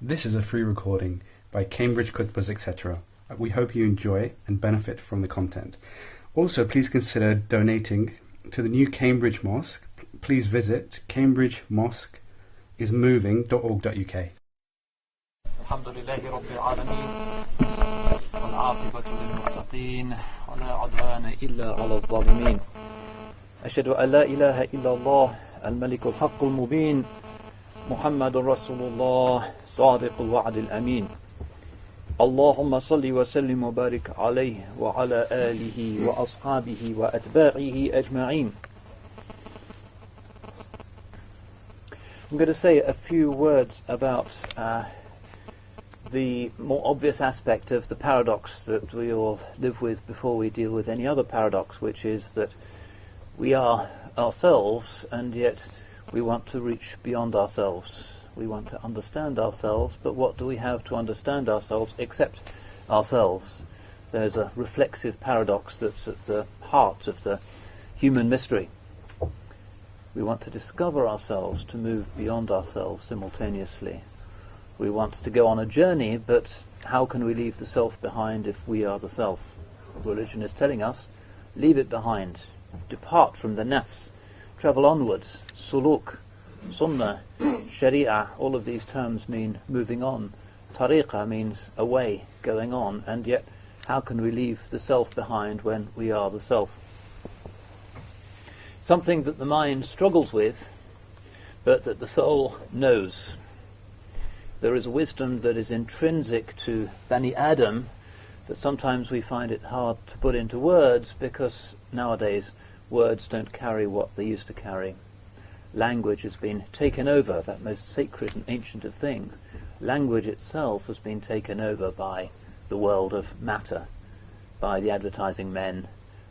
This is a free recording by Cambridge Kutbas, etc. We hope you enjoy and benefit from the content. Also, please consider donating to the new Cambridge Mosque. Please visit cambridgemosqueismoving.org.uk. الحمد لله رب العالمين والعاقبة للمتقين ولا عدوان إلا على الظالمين أشهد أن لا إله إلا الله الملك الحق المبين محمد رسول الله صادق الوعد الأمين اللهم صل وسلم وبارك عليه وعلى آله وأصحابه وأتباعه أجمعين. I'm going to say a few words about the more obvious aspect of the paradox that we all live with before we deal with any other paradox, which is that we are ourselves and yet we want to reach beyond ourselves. We want to understand ourselves, but what do we have to understand ourselves except ourselves? There's a reflexive paradox that's at the heart of the human mystery. We want to discover ourselves, to move beyond ourselves simultaneously. We want to go on a journey, but how can we leave the self behind if we are the self? Religion is telling us, leave it behind, depart from the nafs, travel onwards. Suluk, sunnah, sharia, all of these terms mean moving on. Tariqah means a way, going on, and yet how can we leave the self behind when we are the self? Something that the mind struggles with, but that the soul knows. There is a wisdom that is intrinsic to Bani Adam that sometimes we find it hard to put into words because nowadays words don't carry what they used to carry. Language has been taken over, that most sacred and ancient of things. Language itself has been taken over by the world of matter, by the advertising men,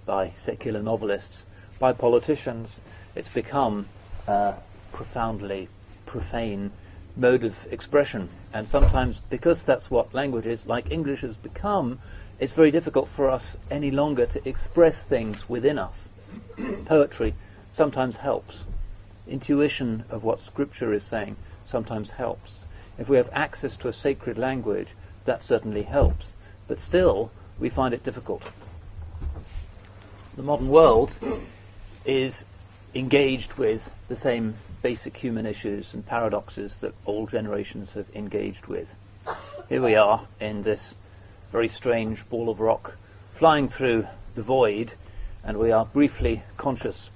by secular novelists, by politicians. It's become a profoundly profane mode of expression, and sometimes because that's what language is, like English has become, it's very difficult for us any longer to express things within us. Poetry sometimes helps. Intuition of what scripture is saying sometimes helps. If we have access to a sacred language, that certainly helps, but still we find it difficult. The modern world is engaged with the same basic human issues and paradoxes that all generations have engaged with. Here we are in this very strange ball of rock flying through the void, and we are briefly conscious.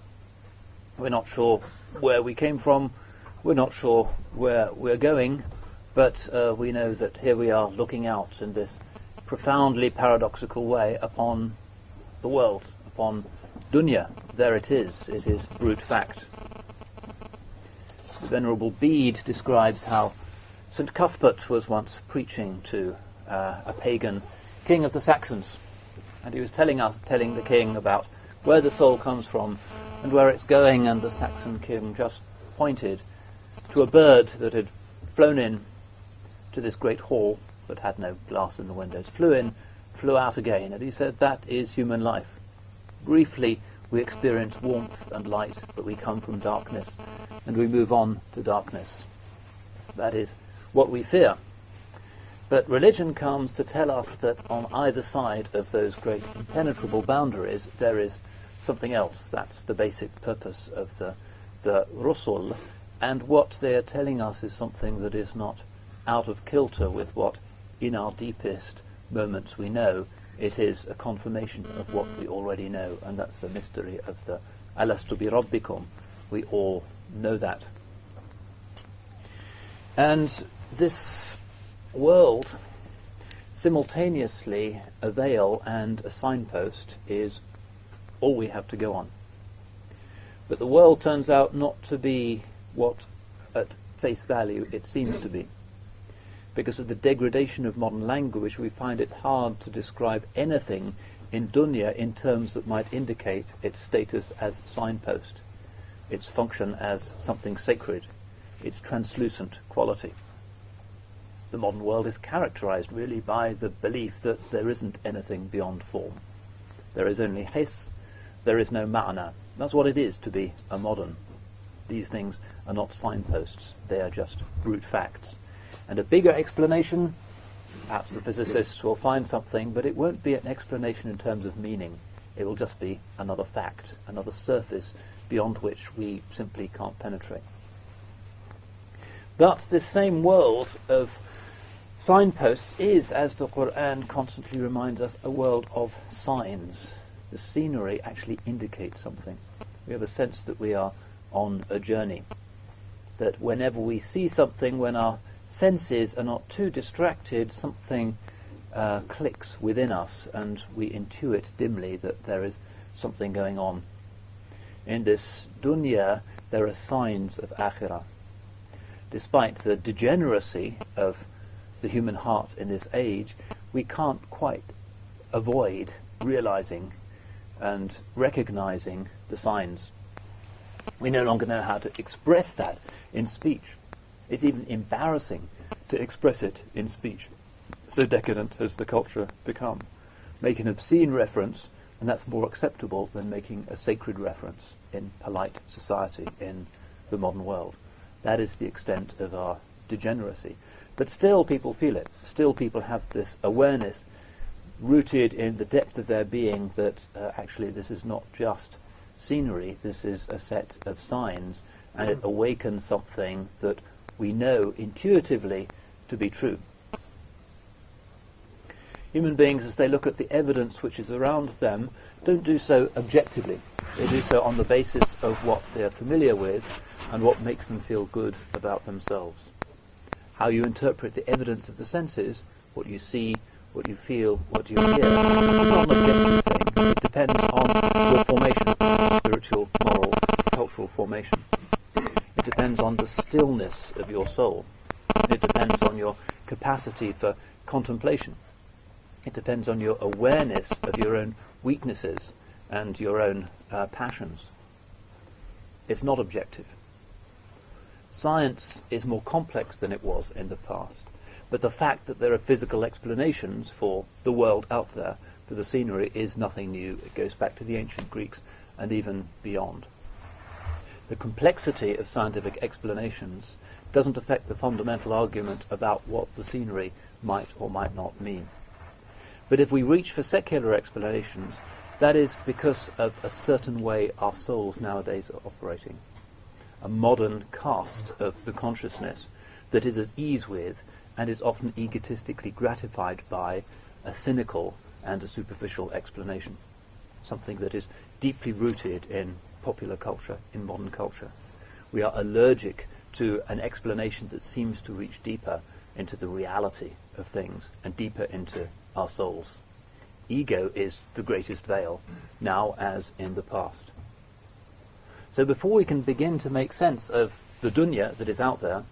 We're not sure where we came from, we're not sure where we're going, but we know that here we are looking out in this profoundly paradoxical way upon the world, upon dunya. There it is brute fact. The Venerable Bede describes how St. Cuthbert was once preaching to a pagan king of the Saxons, and he was telling the king about where the soul comes from and where it's going, and the Saxon king just pointed to a bird that had flown in to this great hall but had no glass in the windows, flew in, flew out again, and he said, that is human life. Briefly we experience warmth and light, but we come from darkness and we move on to darkness. That is what we fear. But religion comes to tell us that on either side of those great impenetrable boundaries there is something else. That's the basic purpose of the Rusul, and what they are telling us is something that is not out of kilter with what in our deepest moments we know. It is a confirmation of what we already know, and that's the mystery of the Alastu bi Rabbikum. We all know that. And this world, simultaneously a veil and a signpost, is all we have to go on. But the world turns out not to be what at face value it seems to be. Because of the degradation of modern language, we find it hard to describe anything in dunya in terms that might indicate its status as signpost, its function as something sacred, its translucent quality. The modern world is characterized really by the belief that there isn't anything beyond form. There is only his, there is no ma'na. That's what it is to be a modern. These things are not signposts, they are just brute facts. And a bigger explanation, perhaps the physicists will find something, but it won't be an explanation in terms of meaning. It will just be another fact, another surface beyond which we simply can't penetrate. But this same world of signposts is, as the Quran constantly reminds us, a world of signs. The scenery actually indicates something. We have a sense that we are on a journey, that whenever we see something, when our senses are not too distracted, something clicks within us and we intuit dimly that there is something going on. In this dunya, there are signs of akhirah. Despite the degeneracy of the human heart in this age, we can't quite avoid realizing and recognizing the signs. We no longer know how to express that in speech. It's even embarrassing to express it in speech. So decadent has the culture become. Make an obscene reference, and that's more acceptable than making a sacred reference in polite society in the modern world. That is the extent of our degeneracy. But still people feel it. Still people have this awareness rooted in the depth of their being that actually this is not just scenery, this is a set of signs, and it awakens something that we know intuitively to be true. Human beings, as they look at the evidence which is around them, don't do so objectively. They do so on the basis of what they are familiar with and what makes them feel good about themselves. How you interpret the evidence of the senses, what you see, what you feel, what you hear, is not an objective thing. It depends on your formation, spiritual, moral, cultural formation. It depends on the stillness of your soul. It depends on your capacity for contemplation. It depends on your awareness of your own weaknesses and your own passions. It's not objective. Science is more complex than it was in the past. But the fact that there are physical explanations for the world out there, for the scenery, is nothing new. It goes back to the ancient Greeks and even beyond. The complexity of scientific explanations doesn't affect the fundamental argument about what the scenery might or might not mean. But if we reach for secular explanations, that is because of a certain way our souls nowadays are operating. A modern cast of the consciousness that is at ease with and is often egotistically gratified by a cynical and a superficial explanation, something that is deeply rooted in popular culture, in modern culture. We are allergic to an explanation that seems to reach deeper into the reality of things and deeper into our souls. Ego is the greatest veil, now as in the past. So before we can begin to make sense of the dunya that is out there,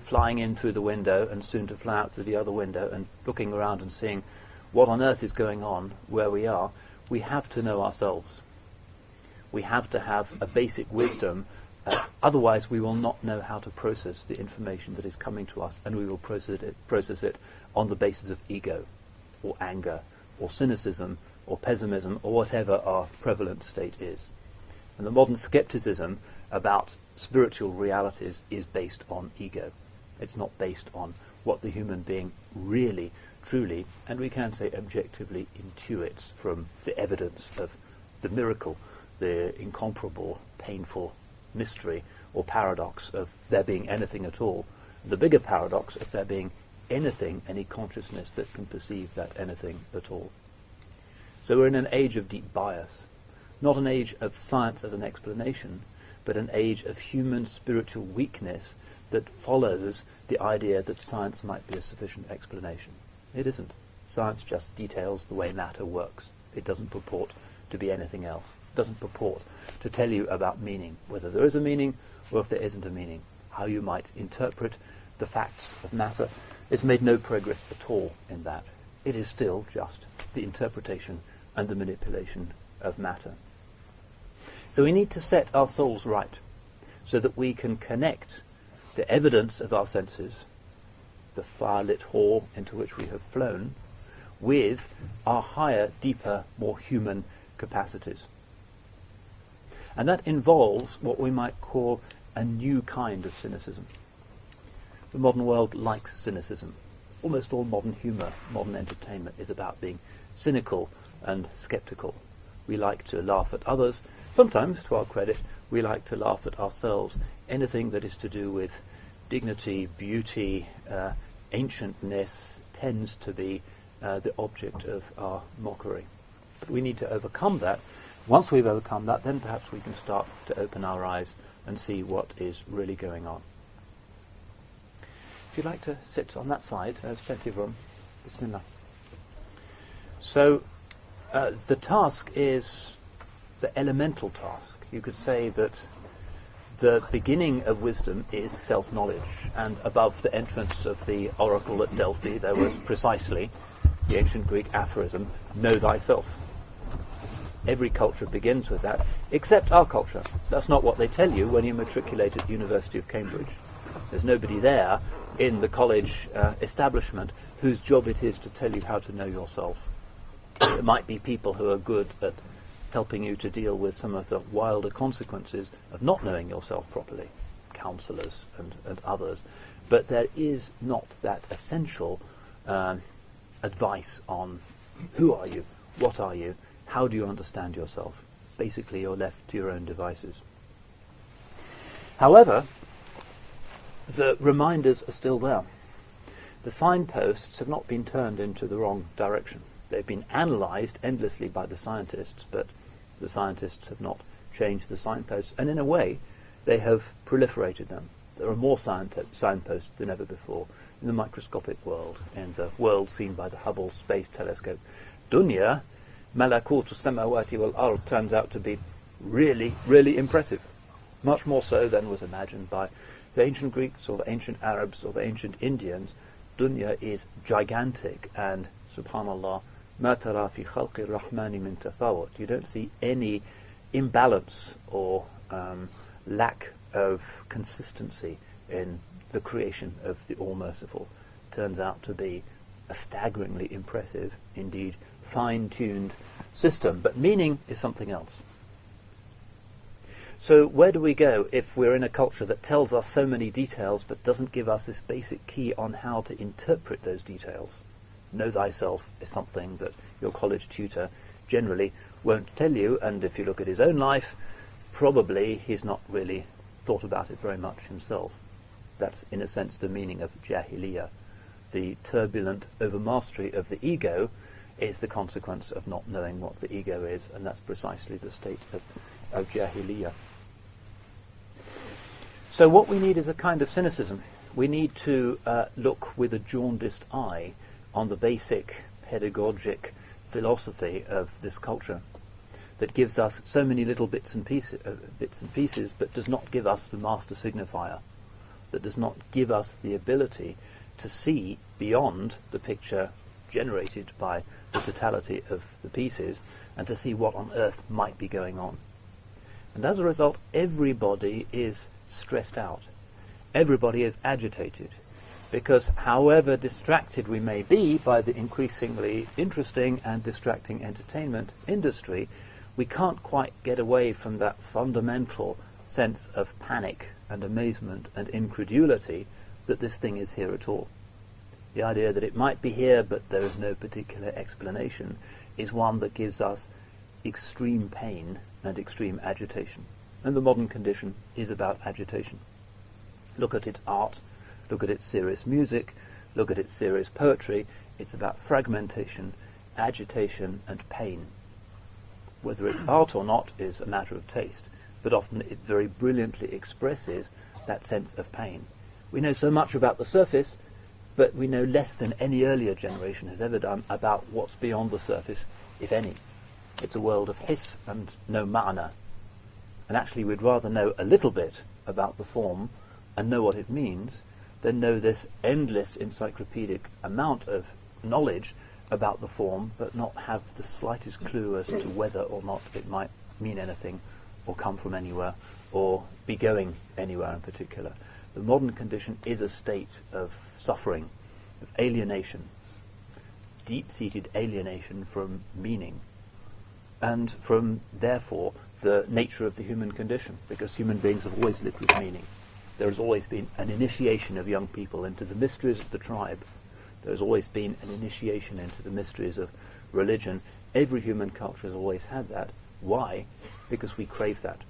flying in through the window and soon to fly out through the other window and looking around and seeing what on earth is going on where we are, we have to know ourselves. We have to have a basic wisdom, otherwise we will not know how to process the information that is coming to us, and we will process it on the basis of ego, or anger, or cynicism, or pessimism, or whatever our prevalent state is. And the modern skepticism about spiritual realities is based on ego. It's not based on what the human being really, truly, and we can say objectively, intuits from the evidence of the miracle, the incomparable, painful mystery or paradox of there being anything at all, the bigger paradox of there being anything, any consciousness that can perceive that anything at all. So we're in an age of deep bias, not an age of science as an explanation, but an age of human spiritual weakness that follows the idea that science might be a sufficient explanation. It isn't. Science just details the way matter works. It doesn't purport to be anything else. It doesn't purport to tell you about meaning, whether there is a meaning or if there isn't a meaning. How you might interpret the facts of matter. It's made no progress at all in that. It is still just the interpretation and the manipulation of matter. So we need to set our souls right so that we can connect the evidence of our senses, the fire-lit hall into which we have flown, with our higher, deeper, more human capacities. And that involves what we might call a new kind of cynicism. The modern world likes cynicism. Almost all modern humour, modern entertainment is about being cynical and sceptical. We like to laugh at others. Sometimes, to our credit, we like to laugh at ourselves. Anything that is to do with dignity, beauty, ancientness tends to be the object of our mockery. But we need to overcome that. Once we've overcome that, then perhaps we can start to open our eyes and see what is really going on. If you'd like to sit on that side, there's plenty of room. Bismillah. So, the task is the elemental task. You could say that the beginning of wisdom is self-knowledge, and above the entrance of the oracle at Delphi there was precisely the ancient Greek aphorism, know thyself. Every culture begins with that, except our culture. That's not what they tell you when you matriculate at the University of Cambridge. There's nobody there in the college establishment whose job it is to tell you how to know yourself. There might be people who are good at helping you to deal with some of the wilder consequences of not knowing yourself properly, counsellors and others. But there is not that essential advice on who are you, what are you, how do you understand yourself. Basically, you're left to your own devices. However, the reminders are still there. The signposts have not been turned into the wrong direction. They've been analysed endlessly by the scientists, but the scientists have not changed the signposts, and in a way they have proliferated them. There are more signposts than ever before in the microscopic world, in the world seen by the Hubble Space Telescope. Dunya, malakutu samawati wal ard, turns out to be really, really impressive. Much more so than was imagined by the ancient Greeks or the ancient Arabs or the ancient Indians. Dunya is gigantic, and subhanallah, ma tara fi khalqi rahmani min tafawut. You don't see any imbalance or lack of consistency in the creation of the All-Merciful. Turns out to be a staggeringly impressive, indeed fine-tuned system. But meaning is something else. So where do we go if we're in a culture that tells us so many details but doesn't give us this basic key on how to interpret those details? Know thyself is something that your college tutor generally won't tell you, and if you look at his own life, probably he's not really thought about it very much himself. That's, in a sense, the meaning of jahiliyyah. The turbulent overmastery of the ego is the consequence of not knowing what the ego is, and that's precisely the state of jahiliyyah. So what we need is a kind of cynicism. We need to look with a jaundiced eye on the basic pedagogic philosophy of this culture that gives us so many little bits and pieces, but does not give us the master signifier, that does not give us the ability to see beyond the picture generated by the totality of the pieces and to see what on earth might be going on. And as a result, everybody is stressed out. Everybody is agitated. Because however distracted we may be by the increasingly interesting and distracting entertainment industry, we can't quite get away from that fundamental sense of panic and amazement and incredulity that this thing is here at all. The idea that it might be here but there is no particular explanation is one that gives us extreme pain and extreme agitation. And the modern condition is about agitation. Look at its art. Look at its serious music, look at its serious poetry. It's about fragmentation, agitation and pain. Whether it's art or not is a matter of taste, but often it very brilliantly expresses that sense of pain. We know so much about the surface, but we know less than any earlier generation has ever done about what's beyond the surface, if any. It's a world of hiss and no ma'na. And actually we'd rather know a little bit about the form and know what it means than know this endless encyclopedic amount of knowledge about the form, but not have the slightest clue as to whether or not it might mean anything, or come from anywhere, or be going anywhere in particular. The modern condition is a state of suffering, of alienation, deep-seated alienation from meaning, and from, therefore, the nature of the human condition, because human beings have always lived with meaning. There has always been an initiation of young people into the mysteries of the tribe. There has always been an initiation into the mysteries of religion. Every human culture has always had that. Why? Because we crave that.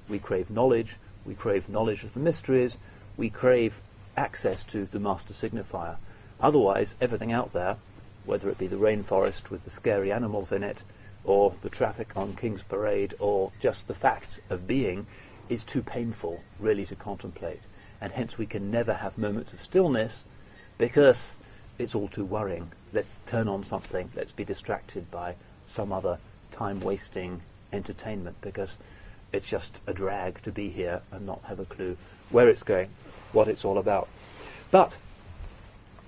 We crave knowledge of the mysteries, we crave access to the master signifier. Otherwise, everything out there, whether it be the rainforest with the scary animals in it, or the traffic on King's Parade, or just the fact of being, is too painful really to contemplate. And hence we can never have moments of stillness because it's all too worrying. Let's turn on something, let's be distracted by some other time-wasting entertainment, because it's just a drag to be here and not have a clue where it's going, what it's all about. But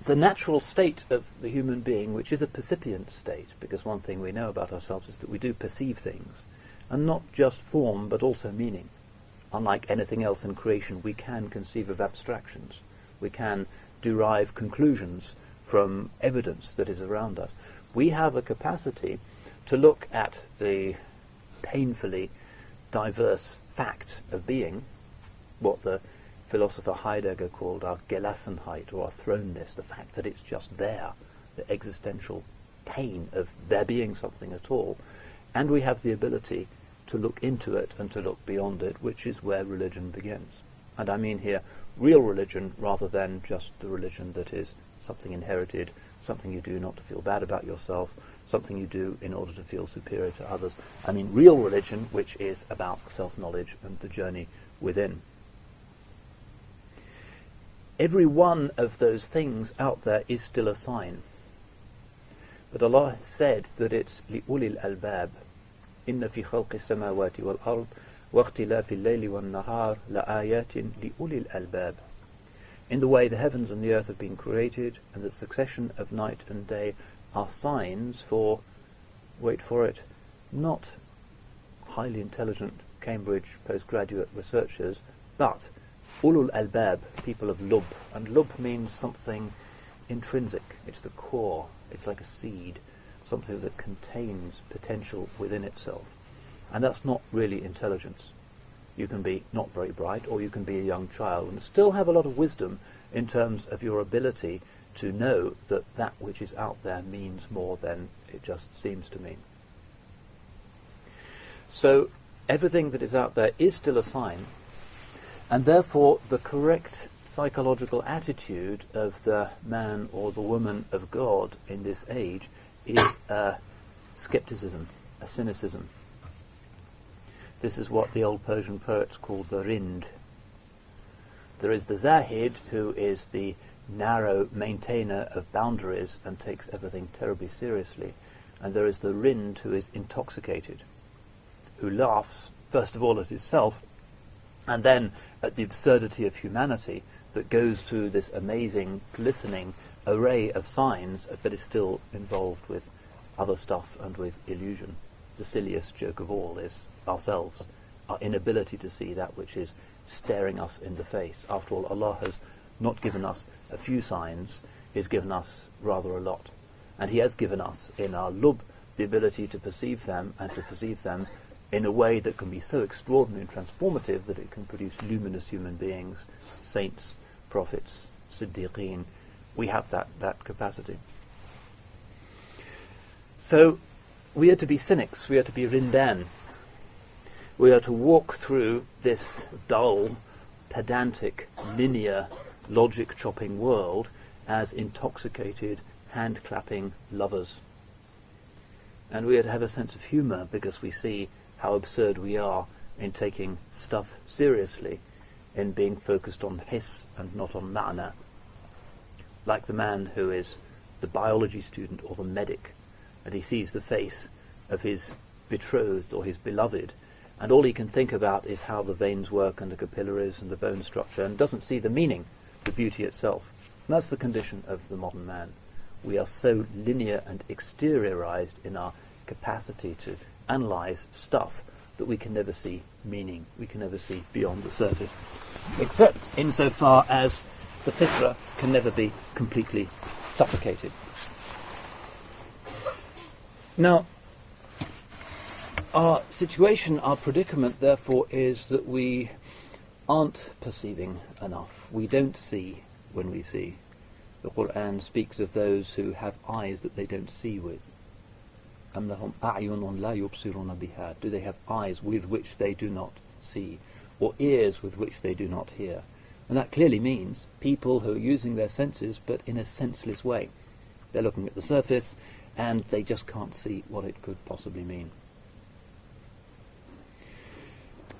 the natural state of the human being, which is a percipient state, because one thing we know about ourselves is that we do perceive things, and not just form but also meaning. Unlike anything else in creation, we can conceive of abstractions. We can derive conclusions from evidence that is around us. We have a capacity to look at the painfully diverse fact of being, what the philosopher Heidegger called our Gelassenheit, or our thrownness, the fact that it's just there, the existential pain of there being something at all. And we have the ability to look into it and to look beyond it, which is where religion begins. And I mean here real religion rather than just the religion that is something inherited, something you do not to feel bad about yourself, something you do in order to feel superior to others. I mean real religion, which is about self-knowledge and the journey within. Every one of those things out there is still a sign. But Allah has said that it's لِأُولِي الْأَلْبَابِ إِنَّ فِي خَلْقِ السَّمَاوَاتِ وَالْأَرْضِ وَاخْتِلَافِ اللَّيْلِ وَالنَّهَارِ لَآيَاتٍ لِأُولِي الْأَلْبَابِ. In the way the heavens and the earth have been created, and the succession of night and day are signs for, wait for it, not highly intelligent Cambridge postgraduate researchers, but ulul albab, people of lub. And lub means something intrinsic. It's the core. It's like a seed, something that contains potential within itself. And that's not really intelligence. You can be not very bright, or you can be a young child and still have a lot of wisdom in terms of your ability to know that that which is out there means more than it just seems to mean. So everything that is out there is still a sign, and therefore the correct psychological attitude of the man or the woman of God in this age is a skepticism, a cynicism. This is what the old Persian poets called the Rind. There is the Zahid, who is the narrow maintainer of boundaries and takes everything terribly seriously. And there is the Rind, who is intoxicated, who laughs, first of all, at himself, and then at the absurdity of humanity that goes through this amazing, glistening array of signs, but is still involved with other stuff and with illusion. The silliest joke of all is ourselves, our inability to see that which is staring us in the face. After all, Allah has not given us a few signs, He has given us rather a lot. And He has given us, in our lub, the ability to perceive them, and to perceive them in a way that can be so extraordinary and transformative that it can produce luminous human beings, saints, prophets, siddiqeen. We have that capacity. So we are to be cynics, we are to be Rindan. We are to walk through this dull, pedantic, linear, logic-chopping world as intoxicated, hand-clapping lovers. And we are to have a sense of humour because we see how absurd we are in taking stuff seriously, in being focused on hiss and not on ma'na. Like the man who is the biology student or the medic, and he sees the face of his betrothed or his beloved, and all he can think about is how the veins work and the capillaries and the bone structure, and doesn't see the meaning, the beauty itself. And that's the condition of the modern man. We are so linear and exteriorized in our capacity to analyze stuff that we can never see meaning, we can never see beyond the surface, except insofar as the fitra can never be completely suffocated. Now, our situation, our predicament, therefore, is that we aren't perceiving enough. We don't see when we see. The Qur'an speaks of those who have eyes that they don't see with. أَمْ لَهُمْ أَعْيُنٌ لَا يُبْصِرُونَ بِهَا. Do they have eyes with which they do not see, or ears with which they do not hear? And that clearly means people who are using their senses but in a senseless way. They're looking at the surface and they just can't see what it could possibly mean.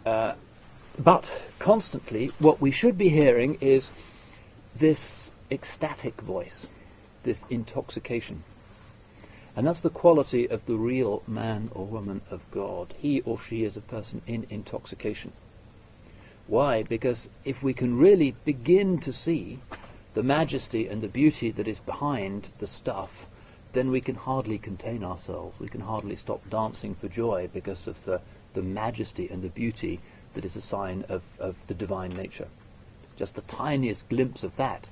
But constantly what we should be hearing is this ecstatic voice, this intoxication. And that's the quality of the real man or woman of God. He or she is a person in intoxication. Why? Because if we can really begin to see the majesty and the beauty that is behind the stuff, then we can hardly contain ourselves. We can hardly stop dancing for joy because of the majesty and the beauty that is a sign of the divine nature. Just the tiniest glimpse of that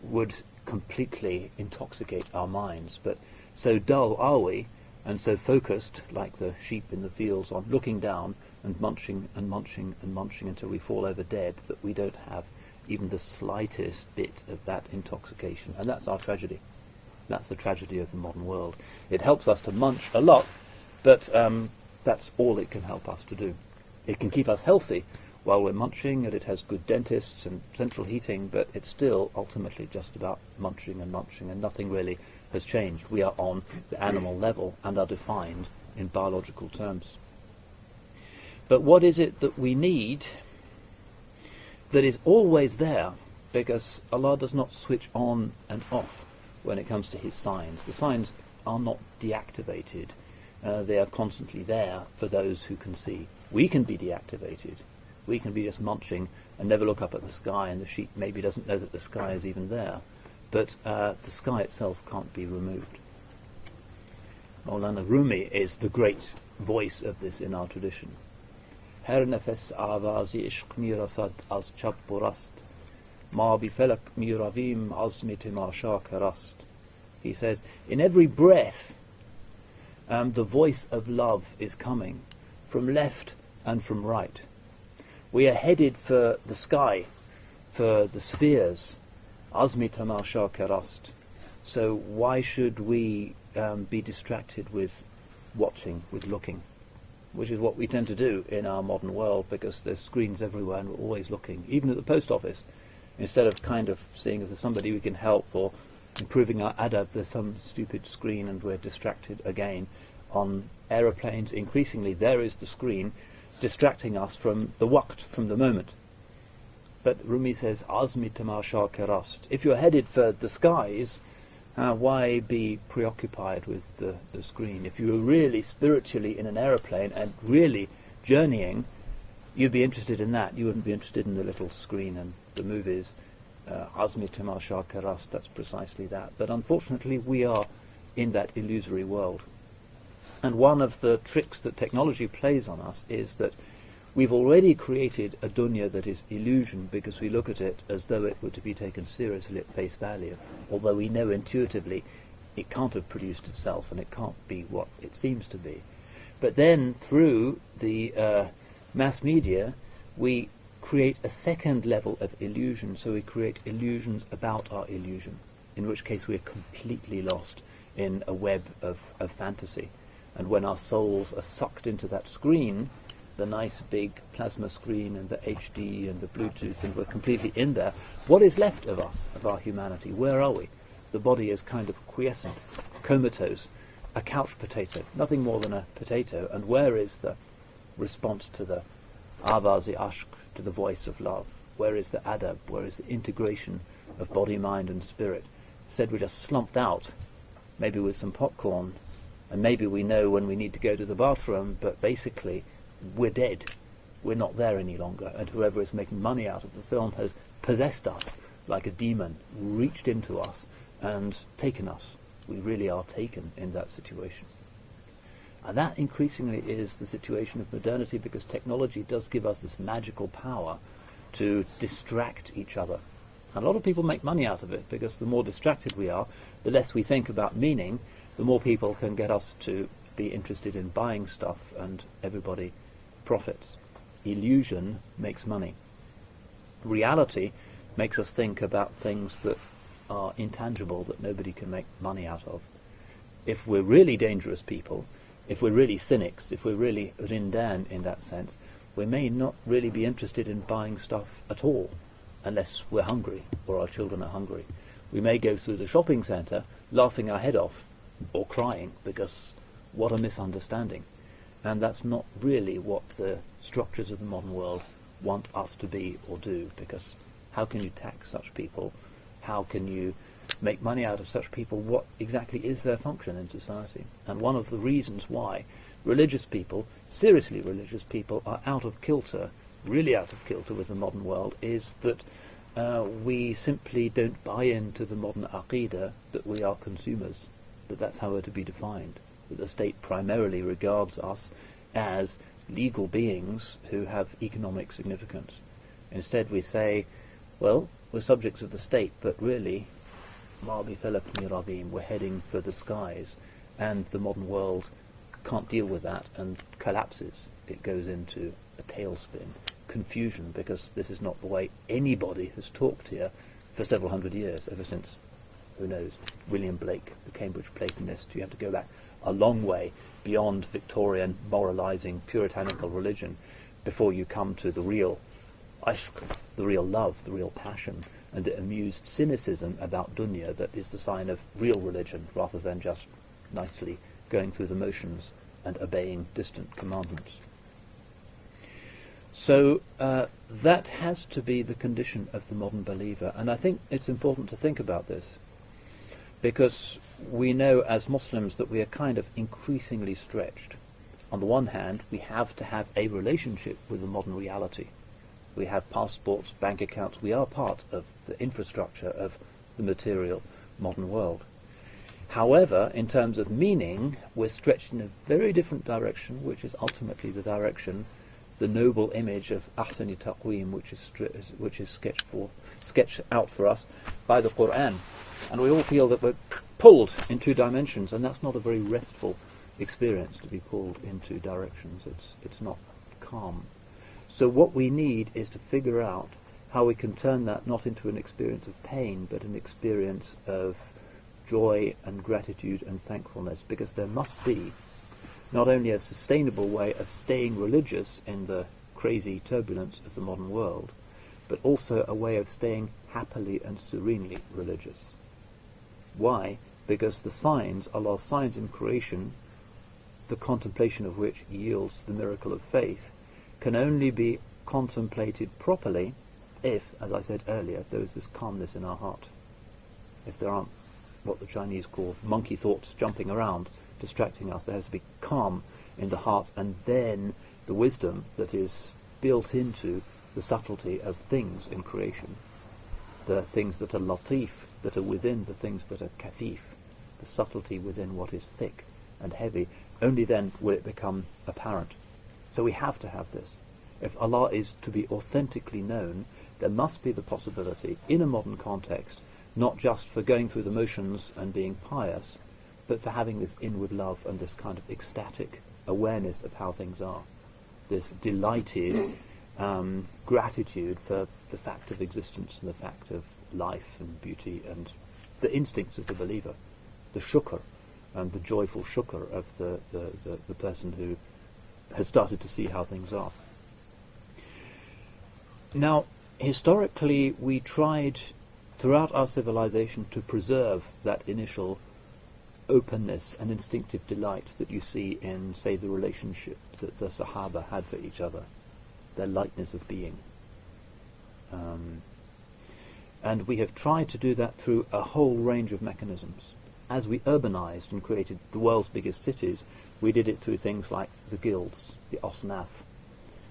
would completely intoxicate our minds. But so dull are we, and so focused, like the sheep in the fields, on looking down and munching and munching and munching until we fall over dead, that we don't have even the slightest bit of that intoxication. And that's our tragedy. That's the tragedy of the modern world. It helps us to munch a lot, but that's all it can help us to do. It can keep us healthy while we're munching, and it has good dentists and central heating, but it's still ultimately just about munching, and nothing really has changed. We are on the animal level and are defined in biological terms. But what is it that we need that is always there? Because Allah does not switch on and off when it comes to His signs. The signs are not deactivated. They are constantly there for those who can see. We can be deactivated. We can be just munching and never look up at the sky, and the sheep maybe doesn't know that the sky is even there. But the sky itself can't be removed. Mevlana Rumi is the great voice of this in our tradition. Her nefes avazi ishq mi rasad az chab burast, ma bi felak mi ravim azmi timasha karast. He says, in every breath, the voice of love is coming from left and from right. We are headed for the sky, for the spheres. Azmi tamasha karast. So why should we be distracted with watching, with looking? Which is what we tend to do in our modern world, because there's screens everywhere and we're always looking. Even at the post office, instead of kind of seeing if there's somebody we can help or improving our adab, there's some stupid screen and we're distracted again. On aeroplanes, increasingly there is the screen distracting us from the waqt, from the moment. But Rumi says, Azmi tamasha karast. If you're headed for the skies, why be preoccupied with the screen? If you were really spiritually in an aeroplane and really journeying, you'd be interested in that. You wouldn't be interested in the little screen and the movies. Azmi tamasha karast, that's precisely that. But unfortunately we are in that illusory world. And one of the tricks that technology plays on us is that we've already created a dunya that is illusion, because we look at it as though it were to be taken seriously at face value, although we know intuitively it can't have produced itself and it can't be what it seems to be. But then through the mass media we create a second level of illusion, so we create illusions about our illusion, in which case we're completely lost in a web of fantasy. And when our souls are sucked into that screen, the nice big plasma screen and the HD and the Bluetooth, and we're completely in there, what is left of us, of our humanity? Where are we? The body is kind of quiescent, comatose, a couch potato, nothing more than a potato. And where is the response to the avazi ashq, to the voice of love? Where is the adab? Where is the integration of body, mind and spirit? Instead we're just slumped out, maybe with some popcorn, and maybe we know when we need to go to the bathroom, but basically we're dead. We're not there any longer, and whoever is making money out of the film has possessed us like a demon, reached into us and taken us. We really are taken in that situation. And that increasingly is the situation of modernity, because technology does give us this magical power to distract each other. And a lot of people make money out of it, because the more distracted we are, the less we think about meaning, the more people can get us to be interested in buying stuff, and everybody profits. Illusion makes money. reality makes us think about things that are intangible, that nobody can make money out of. If we're really dangerous people, if we're really cynics, if we're really Rindan in that sense, we may not really be interested in buying stuff at all, unless we're hungry or our children are hungry. We may go through the shopping centre laughing our head off or crying because what a misunderstanding. And that's not really what the structures of the modern world want us to be or do, because how can you tax such people? How can you make money out of such people? What exactly is their function in society? And one of the reasons why religious people, seriously religious people, are out of kilter, really out of kilter with the modern world, is that we simply don't buy into the modern aqidah that we are consumers, that that's how we're to be defined, that the state primarily regards us as legal beings who have economic significance. Instead we say, well, we're subjects of the state, but really, we're heading for the skies, and the modern world can't deal with that and collapses. It goes into a tailspin, confusion, because this is not the way anybody has talked here for several hundred years, ever since, who knows, William Blake, the Cambridge Platonist. You have to go back a long way beyond Victorian moralizing puritanical religion before you come to the real ishq, the real love, the real passion, and the amused cynicism about dunya that is the sign of real religion, rather than just nicely going through the motions and obeying distant commandments. So that has to be the condition of the modern believer, and I think it's important to think about this, because we know as Muslims that we are kind of increasingly stretched. On the one hand, we have to have a relationship with the modern reality. We have passports, bank accounts, we are part of the infrastructure of the material modern world. However, in terms of meaning, we're stretched in a very different direction, which is ultimately the direction, the noble image of ahsani taqweem, which is sketched out for us by the Qur'an. And we all feel that we're pulled in two dimensions, and that's not a very restful experience, to be pulled in two directions. It's not calm. So what we need is to figure out how we can turn that not into an experience of pain, but an experience of joy and gratitude and thankfulness, because there must be not only a sustainable way of staying religious in the crazy turbulence of the modern world, but also a way of staying happily and serenely religious. Why? Because the signs, Allah's signs in creation, the contemplation of which yields the miracle of faith, can only be contemplated properly if, as I said earlier, there is this calmness in our heart. If there aren't what the Chinese call monkey thoughts jumping around, distracting us, there has to be calm in the heart, and then the wisdom that is built into the subtlety of things in creation, the things that are latif, that are within the things that are kathif, the subtlety within what is thick and heavy, only then will it become apparent. So we have to have this. If Allah is to be authentically known, there must be the possibility, in a modern context, not just for going through the motions and being pious, but for having this inward love and this kind of ecstatic awareness of how things are, this delighted gratitude for the fact of existence and the fact of life and beauty and the instincts of the believer, the shukr and the joyful shukr of the person who has started to see how things are. Now, historically, we tried throughout our civilization to preserve that initial openness and instinctive delight that you see in, say, the relationship that the Sahaba had for each other, their lightness of being. And we have tried to do that through a whole range of mechanisms. As we urbanized and created the world's biggest cities, we did it through things like the guilds, the osnaf.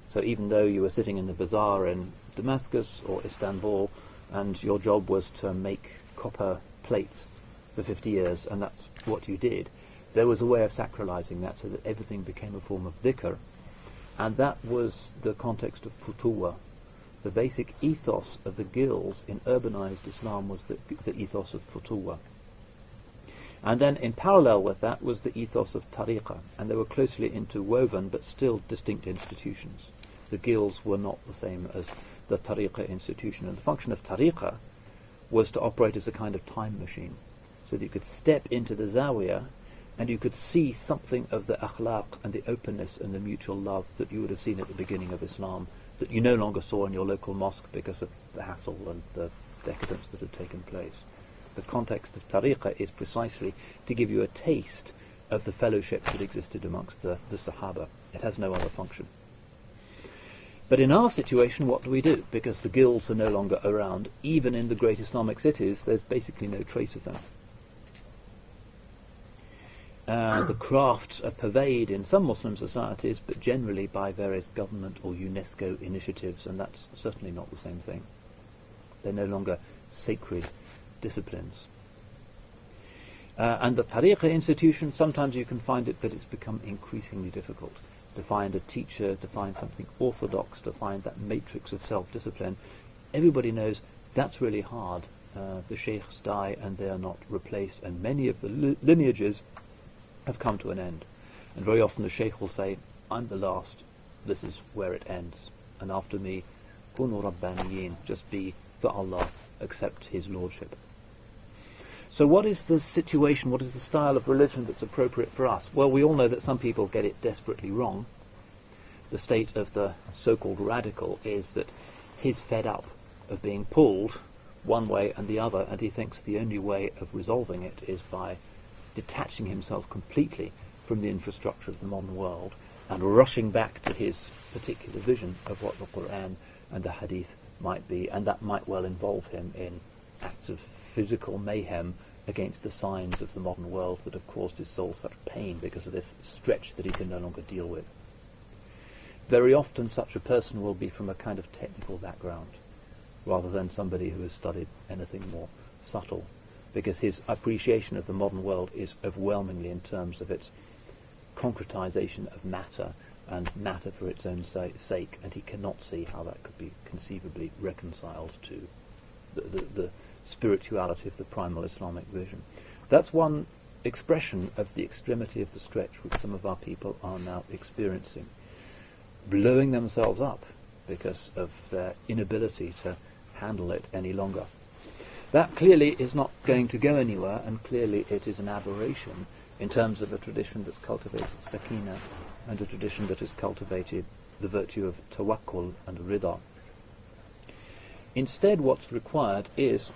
So even though you were sitting in the bazaar in Damascus or Istanbul, and your job was to make copper plates for 50 years, and that's what you did, there was a way of sacralizing that so that everything became a form of dhikr. And that was the context of futuwa. The basic ethos of the guilds in urbanized Islam was the ethos of futuwa. And then in parallel with that was the ethos of tariqah, and they were closely interwoven but still distinct institutions. The guilds were not the same as the tariqah institution. And the function of tariqah was to operate as a kind of time machine, so that you could step into the zawiyah and you could see something of the akhlaq and the openness and the mutual love that you would have seen at the beginning of Islam, that you no longer saw in your local mosque because of the hassle and the decadence that had taken place. The context of tariqah is precisely to give you a taste of the fellowship that existed amongst the Sahaba. It has no other function. But in our situation, what do we do? Because the guilds are no longer around, even in the great Islamic cities, there's basically no trace of them. The crafts are pervaded in some Muslim societies, but generally by various government or UNESCO initiatives, and that's certainly not the same thing. They're no longer sacred disciplines. And the tariqah institution, sometimes you can find it, but it's become increasingly difficult to find a teacher, to find something orthodox, to find that matrix of self-discipline. Everybody knows that's really hard. The sheikhs die and they are not replaced, and many of the lineages have come to an end. And very often the sheikh will say, I'm the last, this is where it ends. And after me, kunu rabbaniyin, just be for Allah, accept his lordship. So what is the situation, what is the style of religion that's appropriate for us? Well, we all know that some people get it desperately wrong. The state of the so-called radical is that he's fed up of being pulled one way and the other, and he thinks the only way of resolving it is by detaching himself completely from the infrastructure of the modern world and rushing back to his particular vision of what the Quran and the Hadith might be, and that might well involve him in acts of physical mayhem against the signs of the modern world that have caused his soul such pain because of this stretch that he can no longer deal with. Very often such a person will be from a kind of technical background rather than somebody who has studied anything more subtle, because his appreciation of the modern world is overwhelmingly in terms of its concretization of matter and matter for its own sake, and he cannot see how that could be conceivably reconciled to the spirituality of the primal Islamic vision. That's one expression of the extremity of the stretch which some of our people are now experiencing, blowing themselves up because of their inability to handle it any longer. That clearly is not going to go anywhere, and clearly it is an aberration in terms of a tradition that's cultivated sakina and a tradition that has cultivated the virtue of tawakkul and rida. Instead, what's required is,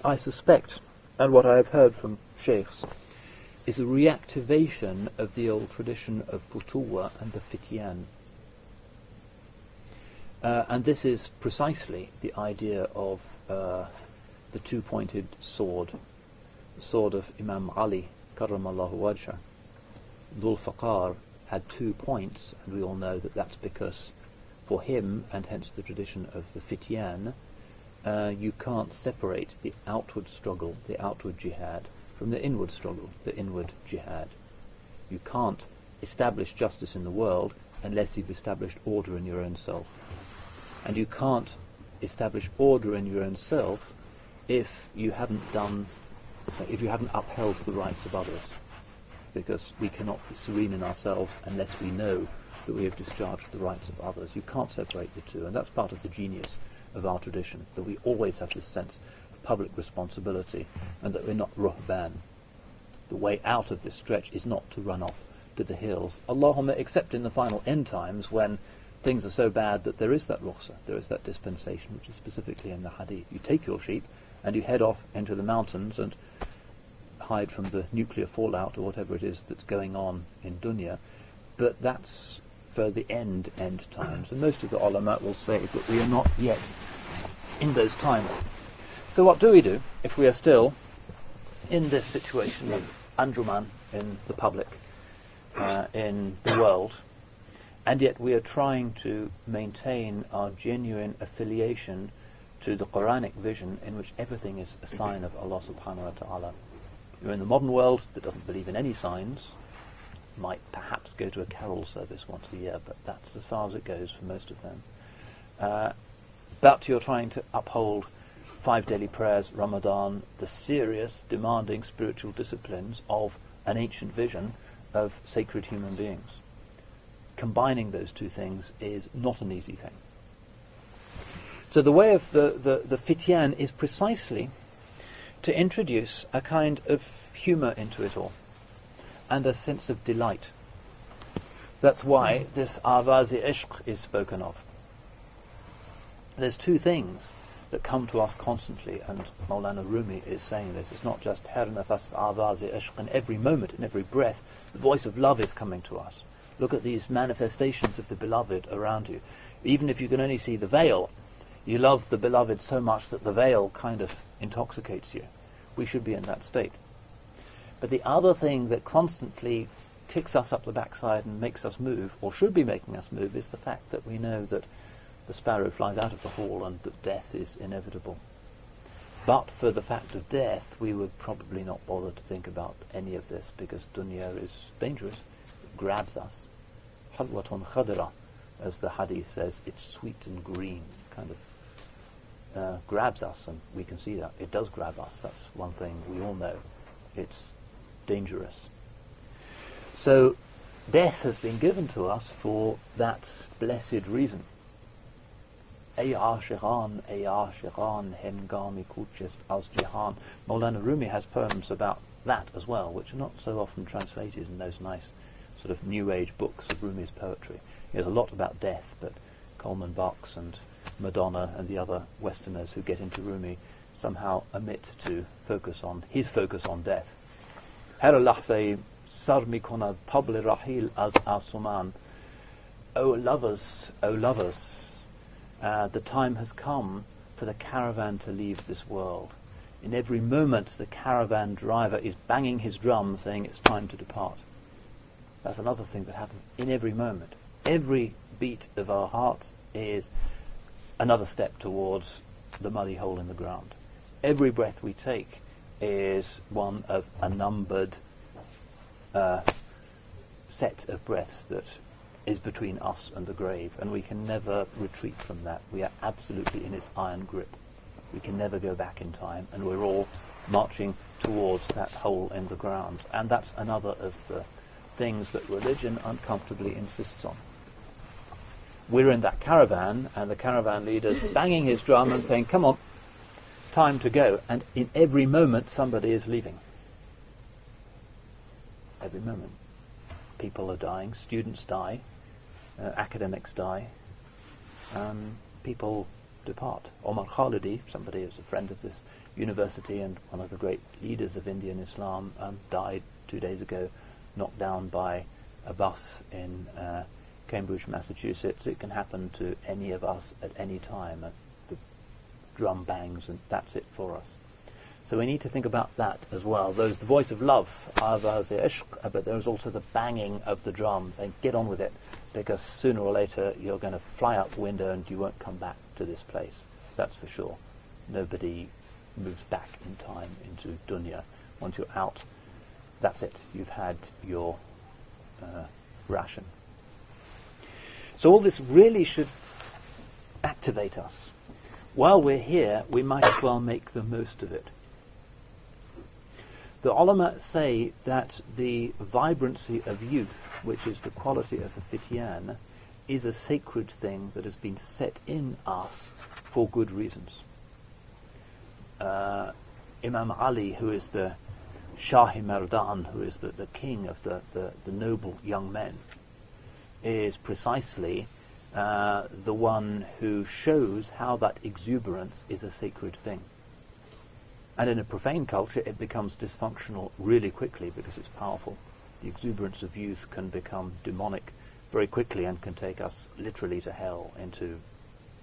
I suspect, and what I have heard from sheikhs, is a reactivation of the old tradition of futuwa and the fityan. And this is precisely the idea of the two-pointed sword, the sword of Imam Ali, karramallahu wajhah. Dhul Faqar had 2 points, and we all know that that's because for him, and hence the tradition of the fityan, you can't separate the outward struggle, the outward jihad, from the inward struggle, the inward jihad. You can't establish justice in the world unless you've established order in your own self. And you can't establish order in your own self if you haven't upheld the rights of others, because we cannot be serene in ourselves unless we know that we have discharged the rights of others. You can't separate the two, and that's part of the genius of our tradition, that we always have this sense of public responsibility and that we're not ruhban. The way out of this stretch is not to run off to the hills, Allahumma, except in the final end times when things are so bad that there is that rukhsah, there is that dispensation, which is specifically in the hadith. You take your sheep and you head off into the mountains and hide from the nuclear fallout or whatever it is that's going on in dunya, but that's for the end times, and most of the ulama will say that we are not yet in those times. So what do we do if we are still in this situation of anjuman in the public, in the world, and yet we are trying to maintain our genuine affiliation to the Quranic vision in which everything is a sign of Allah subhanahu wa ta'ala? You're in the modern world that doesn't believe in any signs, might perhaps go to a carol service once a year, but that's as far as it goes for most of them. But you're trying to uphold 5 daily prayers, Ramadan, the serious, demanding spiritual disciplines of an ancient vision of sacred human beings. Combining those two things is not an easy thing. So the way of the fityan is precisely to introduce a kind of humour into it all, and a sense of delight. That's why this awaz-i-ishq is spoken of. There's two things that come to us constantly, and Mevlana Rumi is saying this. It's not just her nafas awaz-i-ishq. In every moment, in every breath, the voice of love is coming to us. Look at these manifestations of the beloved around you. Even if you can only see the veil, you love the beloved so much that the veil kind of intoxicates you. We should be in that state. But the other thing that constantly kicks us up the backside and makes us move, or should be making us move, is the fact that we know that the sparrow flies out of the hall and that death is inevitable. But for the fact of death, we would probably not bother to think about any of this, because dunya is dangerous. It grabs us. Halwatun khadra, as the hadith says, it's sweet and green, kind of grabs us, and we can see that. It does grab us. That's one thing we all know. It's dangerous. So death has been given to us for that blessed reason. Ey ashiqan, hengami kuchist az jihan. Mevlana Rumi has poems about that as well, which are not so often translated in those nice sort of New Age books of Rumi's poetry. He has a lot about death, but Coleman Bucks and Madonna and the other Westerners who get into Rumi somehow omit to focus on his focus on death. Her lahze sar mikonad tabl rahil az asuman. O lovers, the time has come for the caravan to leave this world. In every moment the caravan driver is banging his drum saying it's time to depart. That's another thing that happens in every moment. Every beat of our hearts is another step towards the muddy hole in the ground. Every breath we take is one of a numbered set of breaths that is between us and the grave, and we can never retreat from that. We are absolutely in its iron grip. We can never go back in time, and we're all marching towards that hole in the ground. And that's another of the things that religion uncomfortably insists on. We're in that caravan, and the caravan leader's banging his drum and saying, come on, time to go. And in every moment somebody is leaving. Every moment. People are dying, students die, academics die, people depart. Omar Khalidi, somebody who's a friend of this university and one of the great leaders of Indian Islam, died 2 days ago, knocked down by a bus in Cambridge, Massachusetts. It can happen to any of us at any time. The drum bangs and that's it for us. So we need to think about that as well. There's the voice of love, but there's also the banging of the drum, saying get on with it, because sooner or later you're going to fly out the window and you won't come back to this place. That's for sure. Nobody moves back in time into dunya. Once you're out, that's it. You've had your ration. So all this really should activate us. While we're here, we might as well make the most of it. The ulama say that the vibrancy of youth, which is the quality of the fityan, is a sacred thing that has been set in us for good reasons. Imam Ali, who is the Shahi Mardan, who is the king of the noble young men, is precisely the one who shows how that exuberance is a sacred thing. And in a profane culture, it becomes dysfunctional really quickly because it's powerful. The exuberance of youth can become demonic very quickly and can take us literally to hell, into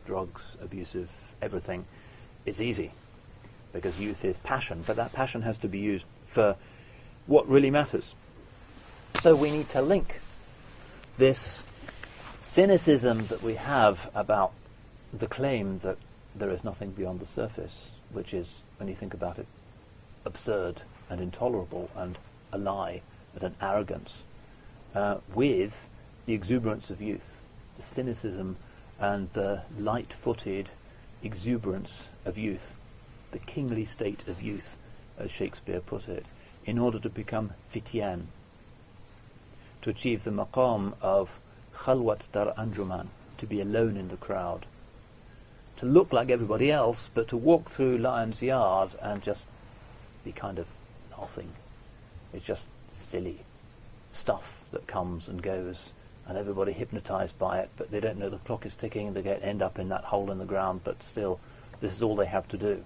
drugs, abusive, everything. It's easy because youth is passion, but that passion has to be used for what really matters. So we need to link this cynicism that we have about the claim that there is nothing beyond the surface, which is, when you think about it, absurd and intolerable and a lie and an arrogance, with the exuberance of youth, the cynicism and the light-footed exuberance of youth, the kingly state of youth, as Shakespeare put it, in order to become fityan, to achieve the maqam of khalwat dar anjuman, to be alone in the crowd, to look like everybody else, but to walk through Lion's Yard and just be kind of laughing. It's just silly stuff that comes and goes, and everybody hypnotised by it, but they don't know the clock is ticking, and they end up in that hole in the ground, but still, this is all they have to do.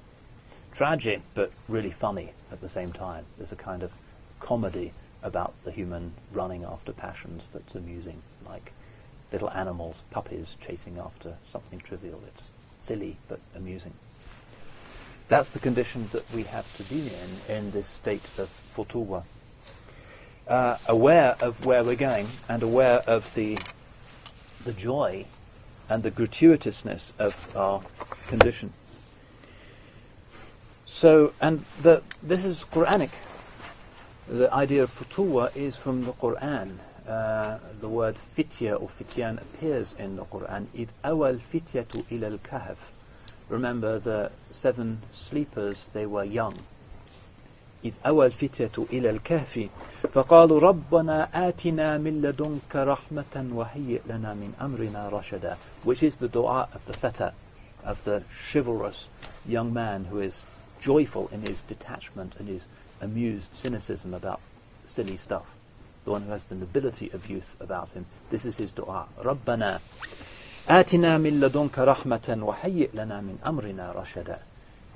Tragic, but really funny at the same time. There's a kind of comedy about the human running after passions that's amusing, like little animals, puppies chasing after something trivial. It's silly, but amusing. That's the condition that we have to be in this state of futuwa. Aware of where we're going and aware of the joy and the gratuitousness of our condition. So, and this is Quranic. The idea of futuwa is from the Quran. The word fitya or fityan appears in the Quran. إِذْ أَوَى الْفِتْيَةُ إِلَى الْكَهْفِ. Remember the 7 sleepers, they were young. إِذْ أَوَى الْفِتْيَةُ إِلَى الْكَهْفِ فَقَالُوا رَبَّنَا آتِنَا مِن لَدُنْكَ رَحْمَةً وَهَيِّئْ لَنَا مِنْ أَمْرِنَا رَشَدًا, which is the dua of the feta, of the chivalrous young man who is joyful in his detachment and his amused cynicism about silly stuff. The one who has the nobility of youth about him. This is his dua. رَبَّنَا آتِنَا مِن لَدُنْكَ رَحْمَةً وَهَيِّئْ لَنَا مِنْ أَمْرِنَا رَشَدًا.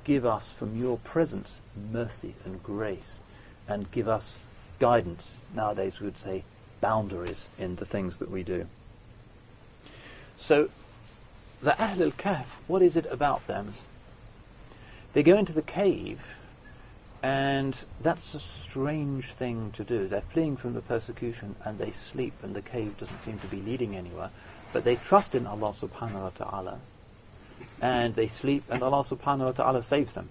Give us from your presence mercy and grace, and give us guidance. Nowadays we would say boundaries in the things that we do. So the Ahl al-Kahf, what is it about them? They go into the cave, and that's a strange thing to do. They're fleeing from the persecution and they sleep, and the cave doesn't seem to be leading anywhere, but they trust in Allah subhanahu wa ta'ala, and they sleep, and Allah subhanahu wa ta'ala saves them.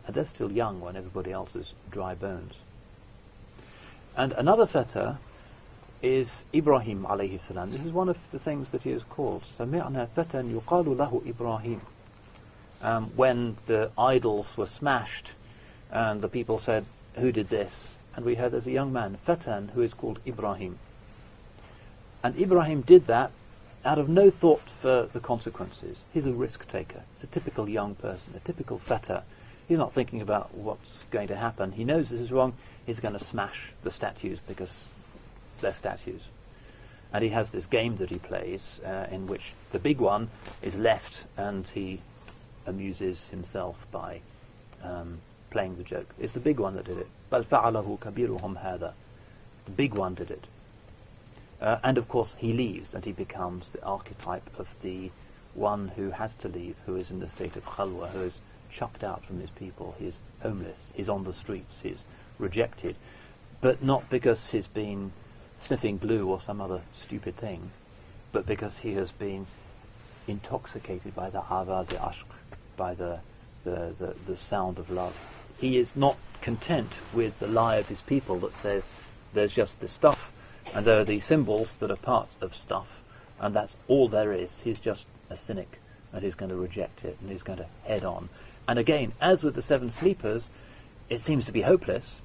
And they're still young when everybody else is dry bones. And another feta is Ibrahim alayhi salam. This is one of the things that he is called. سَمِعْنَا فَتًى يُقَالُ لَهُ Ibrahim. When the idols were smashed, and the people said, who did this? And we heard there's a young man, Fatan, who is called Ibrahim. And Ibrahim did that out of no thought for the consequences. He's a risk taker. He's a typical young person, a typical feta. He's not thinking about what's going to happen. He knows this is wrong. He's going to smash the statues because they're statues. And he has this game that he plays in which the big one is left, and he amuses himself by playing the joke. It's the big one that did it. بَلْ فَعَلَهُ كَبِيرُهُمْ هَذَا. The big one did it. And of course he leaves, and he becomes the archetype of the one who has to leave, who is in the state of khalwa, who is chucked out from his people. He is homeless, he's on the streets, he's rejected, but not because he's been sniffing glue or some other stupid thing, but because he has been intoxicated by the avaz-e ashq, by the sound of love. He is not content with the lie of his people that says there's just this stuff, and there are these symbols that are part of stuff, and that's all there is. He's just a cynic, and he's going to reject it, and he's going to head on. And again, as with the 7 sleepers, it seems to be hopeless.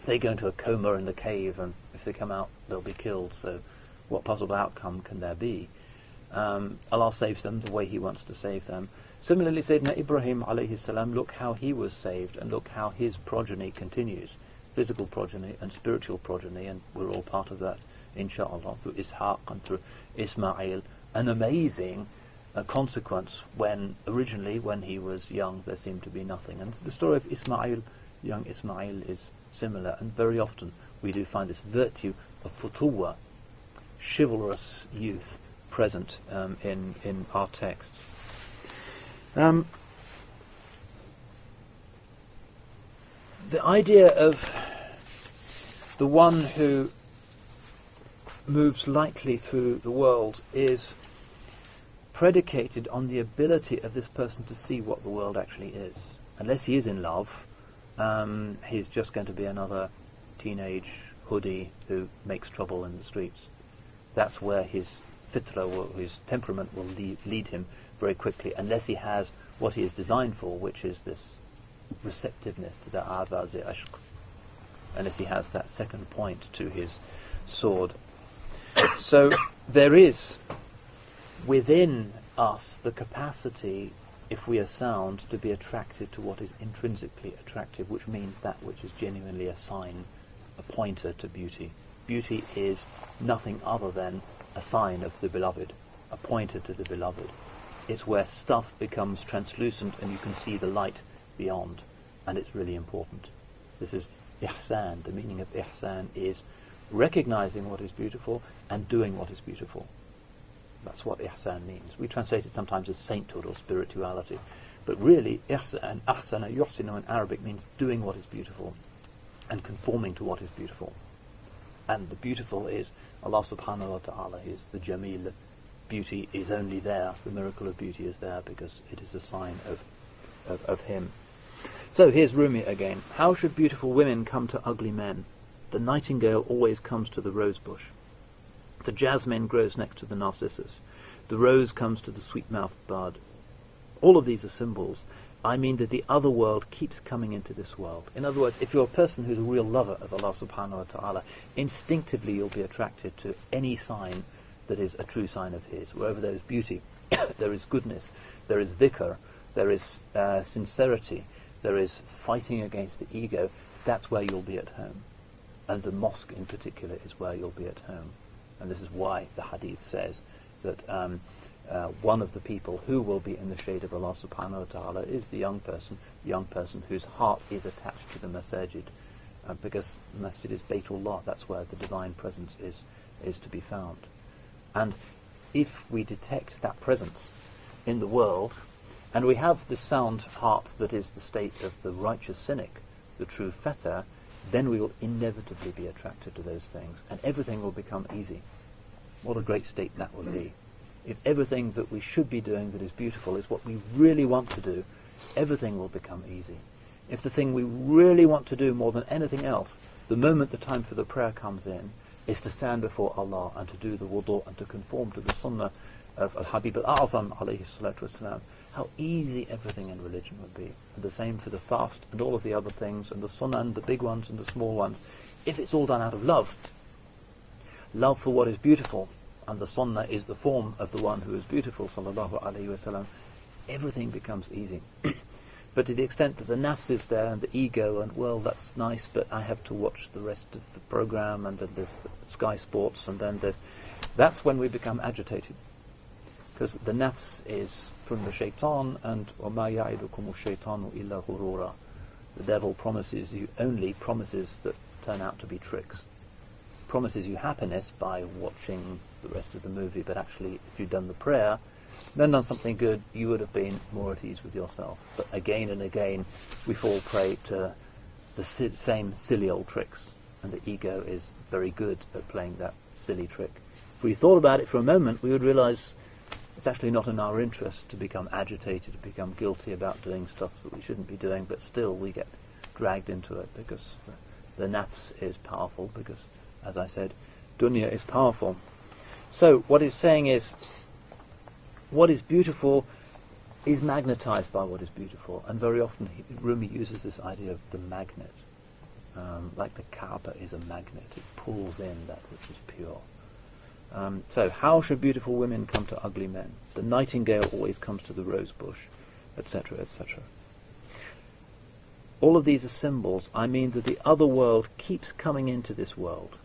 They go into a coma in the cave, and if they come out, they'll be killed. So what possible outcome can there be? Allah saves them the way He wants to save them. Similarly, Sayyidina Ibrahim alayhi salam, look how he was saved, and look how his progeny continues. Physical progeny and spiritual progeny, and we're all part of that, inshaAllah, through Ishaq and through Ismail. An amazing consequence when originally, when he was young, there seemed to be nothing. And the story of Ismail, young Ismail, is similar, and very often we do find this virtue of futuwa, chivalrous youth, present in our texts. The idea of the one who moves lightly through the world is predicated on the ability of this person to see what the world actually is. Unless he is in love, he's just going to be another teenage hoodie who makes trouble in the streets. That's where his fitra, or his temperament, will lead him very quickly, unless he has what he is designed for, which is this receptiveness to the avaz-e ashq, unless he has that second point to his sword. So there is within us the capacity, if we are sound, to be attracted to what is intrinsically attractive, which means that which is genuinely a sign, a pointer to beauty. Beauty is nothing other than a sign of the beloved, a pointer to the beloved. It's where stuff becomes translucent and you can see the light beyond, and it's really important. This is ihsan. The meaning of ihsan is recognizing what is beautiful and doing what is beautiful. That's what ihsan means. We translate it sometimes as sainthood or spirituality, but really ihsan, ahsana yuhsinu in Arabic means doing what is beautiful and conforming to what is beautiful. And the beautiful is Allah subhanahu wa ta'ala, is the jameel. Beauty is only there, the miracle of beauty is there because it is a sign of Him. So here's Rumi again. How should beautiful women come to ugly men? The nightingale always comes to the rose bush. The jasmine grows next to the narcissus. The rose comes to the sweet-mouthed bud. All of these are symbols. I mean that the other world keeps coming into this world. In other words, if you're a person who's a real lover of Allah subhanahu wa ta'ala, instinctively you'll be attracted to any sign that is a true sign of His. Wherever there is beauty, there is goodness, there is dhikr, there is sincerity, there is fighting against the ego, that's where you'll be at home. And the mosque in particular is where you'll be at home. And this is why the hadith says that one of the people who will be in the shade of Allah subhanahu wa ta'ala is the young person whose heart is attached to the masajid, because the masjid is Baytullah, that's where the divine presence is to be found. And if we detect that presence in the world, and we have the sound heart that is the state of the righteous cynic, the true feta, then we will inevitably be attracted to those things, and everything will become easy. What a great state that would be. If everything that we should be doing that is beautiful is what we really want to do, everything will become easy. If the thing we really want to do more than anything else, the moment the time for the prayer comes in, is to stand before Allah and to do the wudu and to conform to the sunnah of Al-Habib al-A'zam alayhi salatu wasalam, how easy everything in religion would be. And the same for the fast and all of the other things, and the sunnah and the big ones and the small ones. If it's all done out of love for what is beautiful, and the sunnah is the form of the one who is beautiful, sallallahu alayhi wasallam, everything becomes easy. But to the extent that the nafs is there and the ego, and well, that's nice, but I have to watch the rest of the program, and then there's the Sky Sports, and then that's when we become agitated. Because the nafs is from the shaitan, and وَمَا يَعِدُكُمُ الشَّيْطَانُ إِلَّا غُرُورًا. The devil promises you only promises that turn out to be tricks. Promises you happiness by watching the rest of the movie, but actually, if you'd done the prayer, then done something good, you would have been more at ease with yourself. But again and again, we fall prey to the same silly old tricks, and the ego is very good at playing that silly trick. If we thought about it for a moment, we would realize it's actually not in our interest to become agitated, to become guilty about doing stuff that we shouldn't be doing, but still we get dragged into it because the nafs is powerful, because, as I said, dunya is powerful. So what he's saying is, what is beautiful is magnetized by what is beautiful, and very often Rumi uses this idea of the magnet. Like the Kaaba is a magnet, it pulls in that which is pure. So how should beautiful women come to ugly men? The nightingale always comes to the rose bush, etc., etc. All of these are symbols. I mean that the other world keeps coming into this world,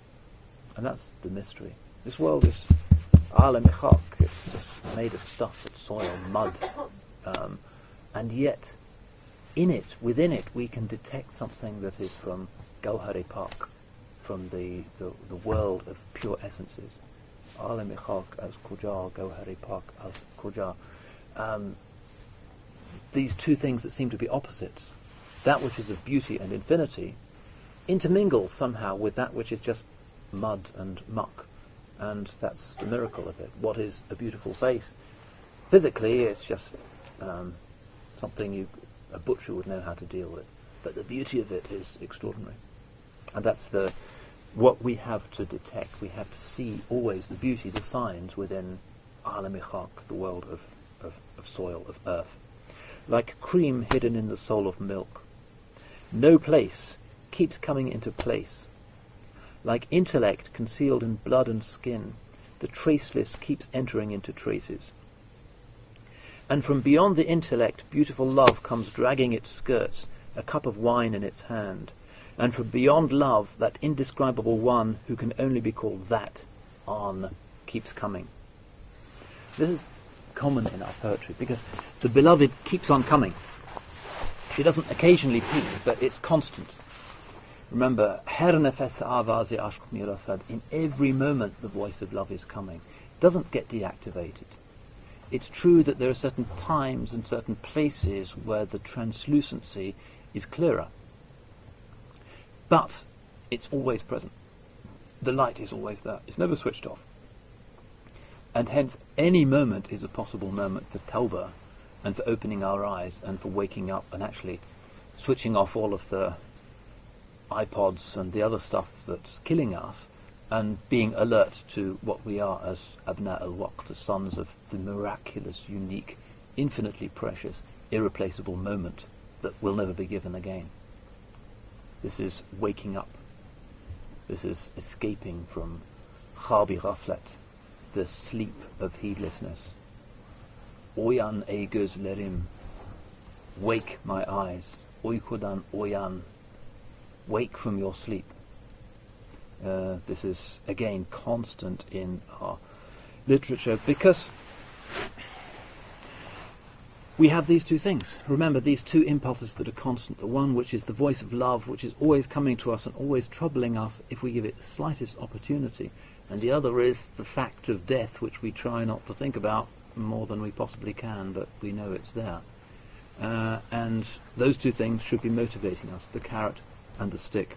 and that's the mystery. This world is alamihak, it's just made of stuff, it's soil, mud, and yet within it we can detect something that is from Gauhar-e-Pak, from the world of pure essences. Alamihak as kuja, Gauhar-e-Pak as kuja. These two things that seem to be opposites, that which is of beauty and infinity, intermingles somehow with that which is just mud and muck. And that's the miracle of it. What is a beautiful face? Physically, it's just something a butcher would know how to deal with. But the beauty of it is extraordinary. And that's what we have to detect. We have to see always the beauty, the signs within Alam-e-Khak, the world of soil, of earth. Like cream hidden in the soul of milk. No place keeps coming into place. Like intellect concealed in blood and skin, the traceless keeps entering into traces. And from beyond the intellect, beautiful love comes dragging its skirts, a cup of wine in its hand. And from beyond love, that indescribable one who can only be called that, on, keeps coming. This is common in our poetry, because the beloved keeps on coming. She doesn't occasionally peak, but it's constant. Remember, her nefes avazi ashq mirasad, in every moment the voice of love is coming. It doesn't get deactivated. It's true that there are certain times and certain places where the translucency is clearer. But it's always present. The light is always there. It's never switched off. And hence, any moment is a possible moment for tawbah and for opening our eyes and for waking up and actually switching off all of the iPods and the other stuff that's killing us and being alert to what we are as abna al-waqt, as sons of the miraculous, unique, infinitely precious, irreplaceable moment that will never be given again. This is waking up. This is escaping from khabi ghaflat, the sleep of heedlessness. Oyan ey gözlerim, wake my eyes. Uykudan oyan, wake from your sleep. This is again constant in our literature because we have these two things. Remember, these two impulses that are constant. The one which is the voice of love, which is always coming to us and always troubling us if we give it the slightest opportunity. And the other is the fact of death, which we try not to think about more than we possibly can, but we know it's there. And those two things should be motivating us, the carrot and the stick.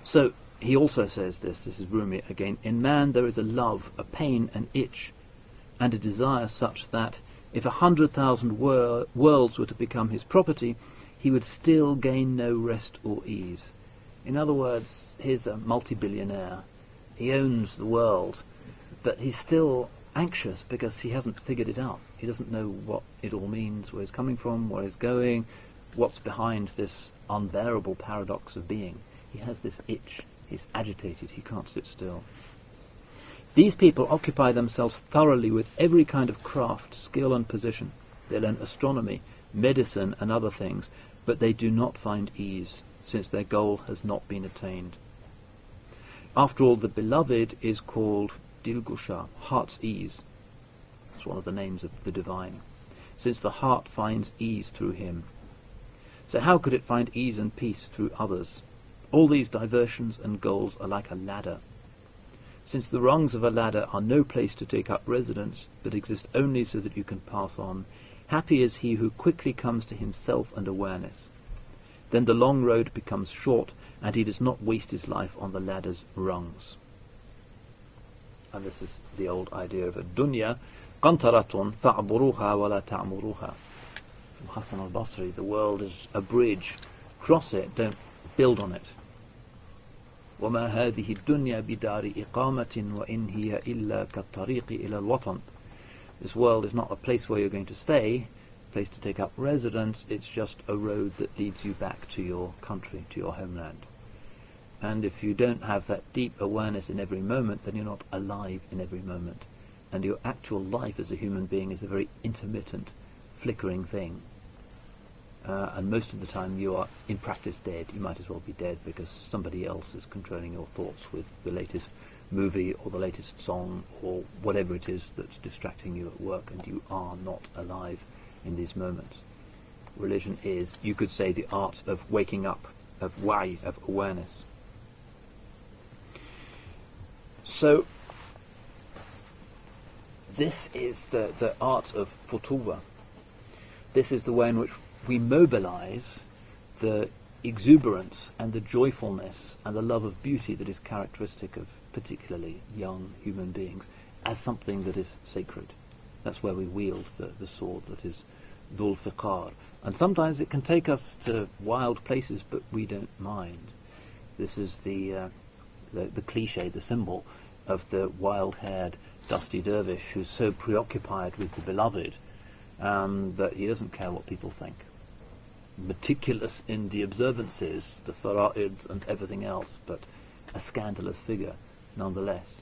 So he also says this is Rumi again, in man there is a love, a pain, an itch, and a desire such that if 100,000 worlds were to become his property, he would still gain no rest or ease. In other words, he's a multi-billionaire. He owns the world, but he's still anxious because he hasn't figured it out. He doesn't know what it all means, where he's coming from, where he's going, what's behind this unbearable paradox of being. He has this itch. He's agitated. He can't sit still. These people occupy themselves thoroughly with every kind of craft, skill and position. They learn astronomy, medicine and other things, but they do not find ease, since their goal has not been attained. After all, the beloved is called Dilgusha, heart's ease. It's one of the names of the divine, since the heart finds ease through him. So how could it find ease and peace through others? All these diversions and goals are like a ladder. Since the rungs of a ladder are no place to take up residence, but exist only so that you can pass on, happy is he who quickly comes to himself and awareness. Then the long road becomes short, and he does not waste his life on the ladder's rungs. And this is the old idea of a dunya, qantaratun fa'buruha wa la ta'muruha. From Hassan al-Basri, the world is a bridge. Cross it, don't build on it. وَمَا هَذِهِ الدُّنْيَا بِدَارِ إِقَامَةٍ وَإِنْ هِيَ إِلَّا كَالطَّرِيقِ إِلَى الْوَطَنِ. This world is not a place where you're going to stay, a place to take up residence. It's just a road that leads you back to your country, to your homeland. And if you don't have that deep awareness in every moment, then you're not alive in every moment. And your actual life as a human being is a very intermittent, flickering thing. And most of the time you are in practice dead. You might as well be dead because somebody else is controlling your thoughts with the latest movie or the latest song or whatever it is that's distracting you at work, and you are not alive in these moments. Religion is, you could say, the art of waking up, of wa'i, of awareness. So this is the art of futuwa. This is the way in which we mobilize the exuberance and the joyfulness and the love of beauty that is characteristic of particularly young human beings as something that is sacred. That's where we wield the sword that is Dhul Fiqar. And sometimes it can take us to wild places, but we don't mind. This is the cliche, the symbol of the wild-haired, dusty dervish who's so preoccupied with the beloved that he doesn't care what people think. Meticulous in the observances, the fara'ids and everything else, but a scandalous figure nonetheless.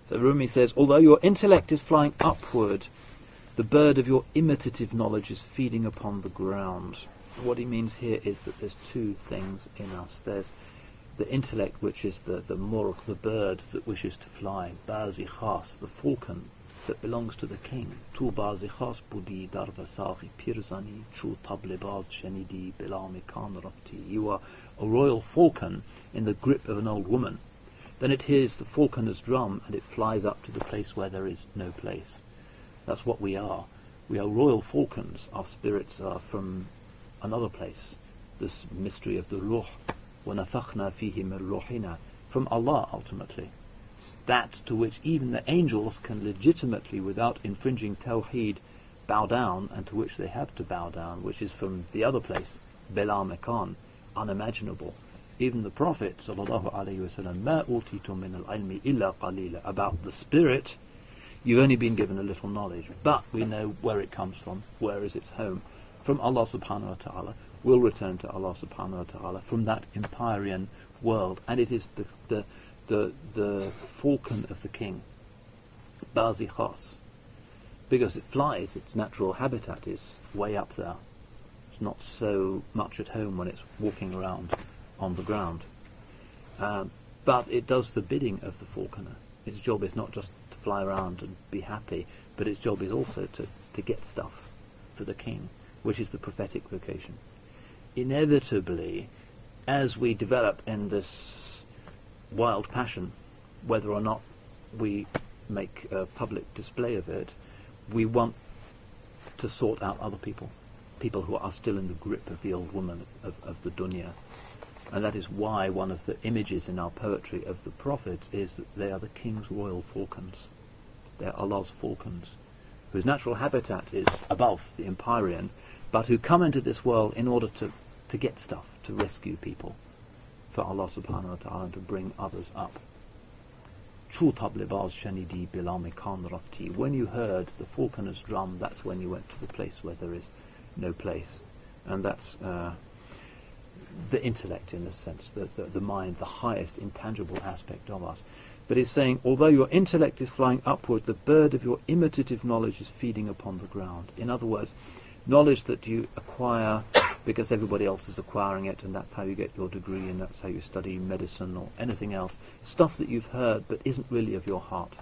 So Rumi says, although your intellect is flying upward, the bird of your imitative knowledge is feeding upon the ground. What he means here is that there's two things in us. There's the intellect, which is the murq, the bird that wishes to fly, bazi khas, the falcon that belongs to the king. Tu bazi khas budi darvasaghi pirzani chu tablebaz shenidi bilami khan rafti. You are a royal falcon in the grip of an old woman. Then it hears the falconer's drum and it flies up to the place where there is no place. That's what we are. We are royal falcons. Our spirits are from another place. This mystery of the ruh, وَنَفَخْنَا فِيهِ مِنْ رُوحِنَا, from Allah ultimately. That to which even the angels can legitimately, without infringing tawheed, bow down, and to which they have to bow down, which is from the other place, Bela Mekan, unimaginable. Even the Prophet sallallahu alaihi wasallam, مَا أُوتِيتُم مِّنَ الْعِلْمِ إِلَّا قَلِيلًا, about the spirit, you've only been given a little knowledge, but we know where it comes from, where is its home. From Allah subhanahu wa ta'ala, will return to Allah subhanahu wa ta'ala from that empyrean world, and it is the falcon of the king, Bazi Khas. Because it flies, its natural habitat is way up there. It's not so much at home when it's walking around on the ground. But it does the bidding of the falconer. Its job is not just to fly around and be happy, but its job is also to get stuff for the king, which is the prophetic vocation. Inevitably, as we develop in this wild passion, whether or not we make a public display of it, we want to sort out other people who are still in the grip of the old woman of the dunya. And that is why one of the images in our poetry of the prophets is that they are the king's royal falcons. They are Allah's falcons, whose natural habitat is above the empyrean, but who come into this world in order to get stuff, to rescue people for Allah subhanahu wa ta'ala, and to bring others up. When you heard the falconer's drum, that's when you went to the place where there is no place. And that's the intellect, in a sense, the mind, the highest intangible aspect of us. But he's saying, although your intellect is flying upward, the bird of your imitative knowledge is feeding upon the ground. In other words, knowledge that you acquire because everybody else is acquiring it, and that's how you get your degree, and that's how you study medicine or anything else. Stuff that you've heard but isn't really of your heart.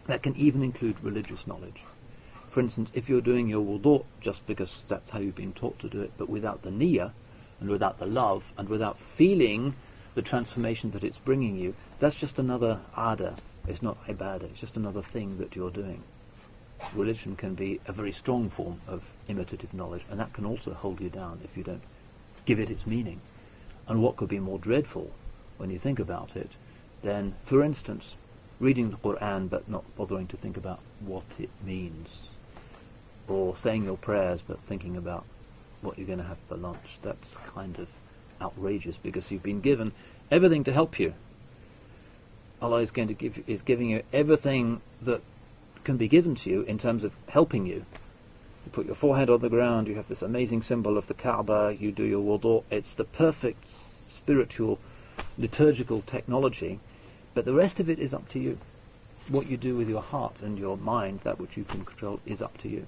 That can even include religious knowledge. For instance, if you're doing your wudu just because that's how you've been taught to do it, but without the niyyah, and without the love, and without feeling the transformation that it's bringing you, that's just another ada. It's not ibadah, it's just another thing that you're doing. Religion can be a very strong form of imitative knowledge, and that can also hold you down if you don't give it its meaning. And what could be more dreadful, when you think about it, than, for instance, reading the Qur'an but not bothering to think about what it means, or saying your prayers but thinking about what you're going to have for lunch. That's kind of outrageous, because you've been given everything to help you. Allah is giving you everything that can be given to you in terms of helping you. You put your forehead on the ground, you have this amazing symbol of the Kaaba, you do your wudu. It's the perfect spiritual, liturgical technology, but the rest of it is up to you. What you do with your heart and your mind, that which you can control, is up to you.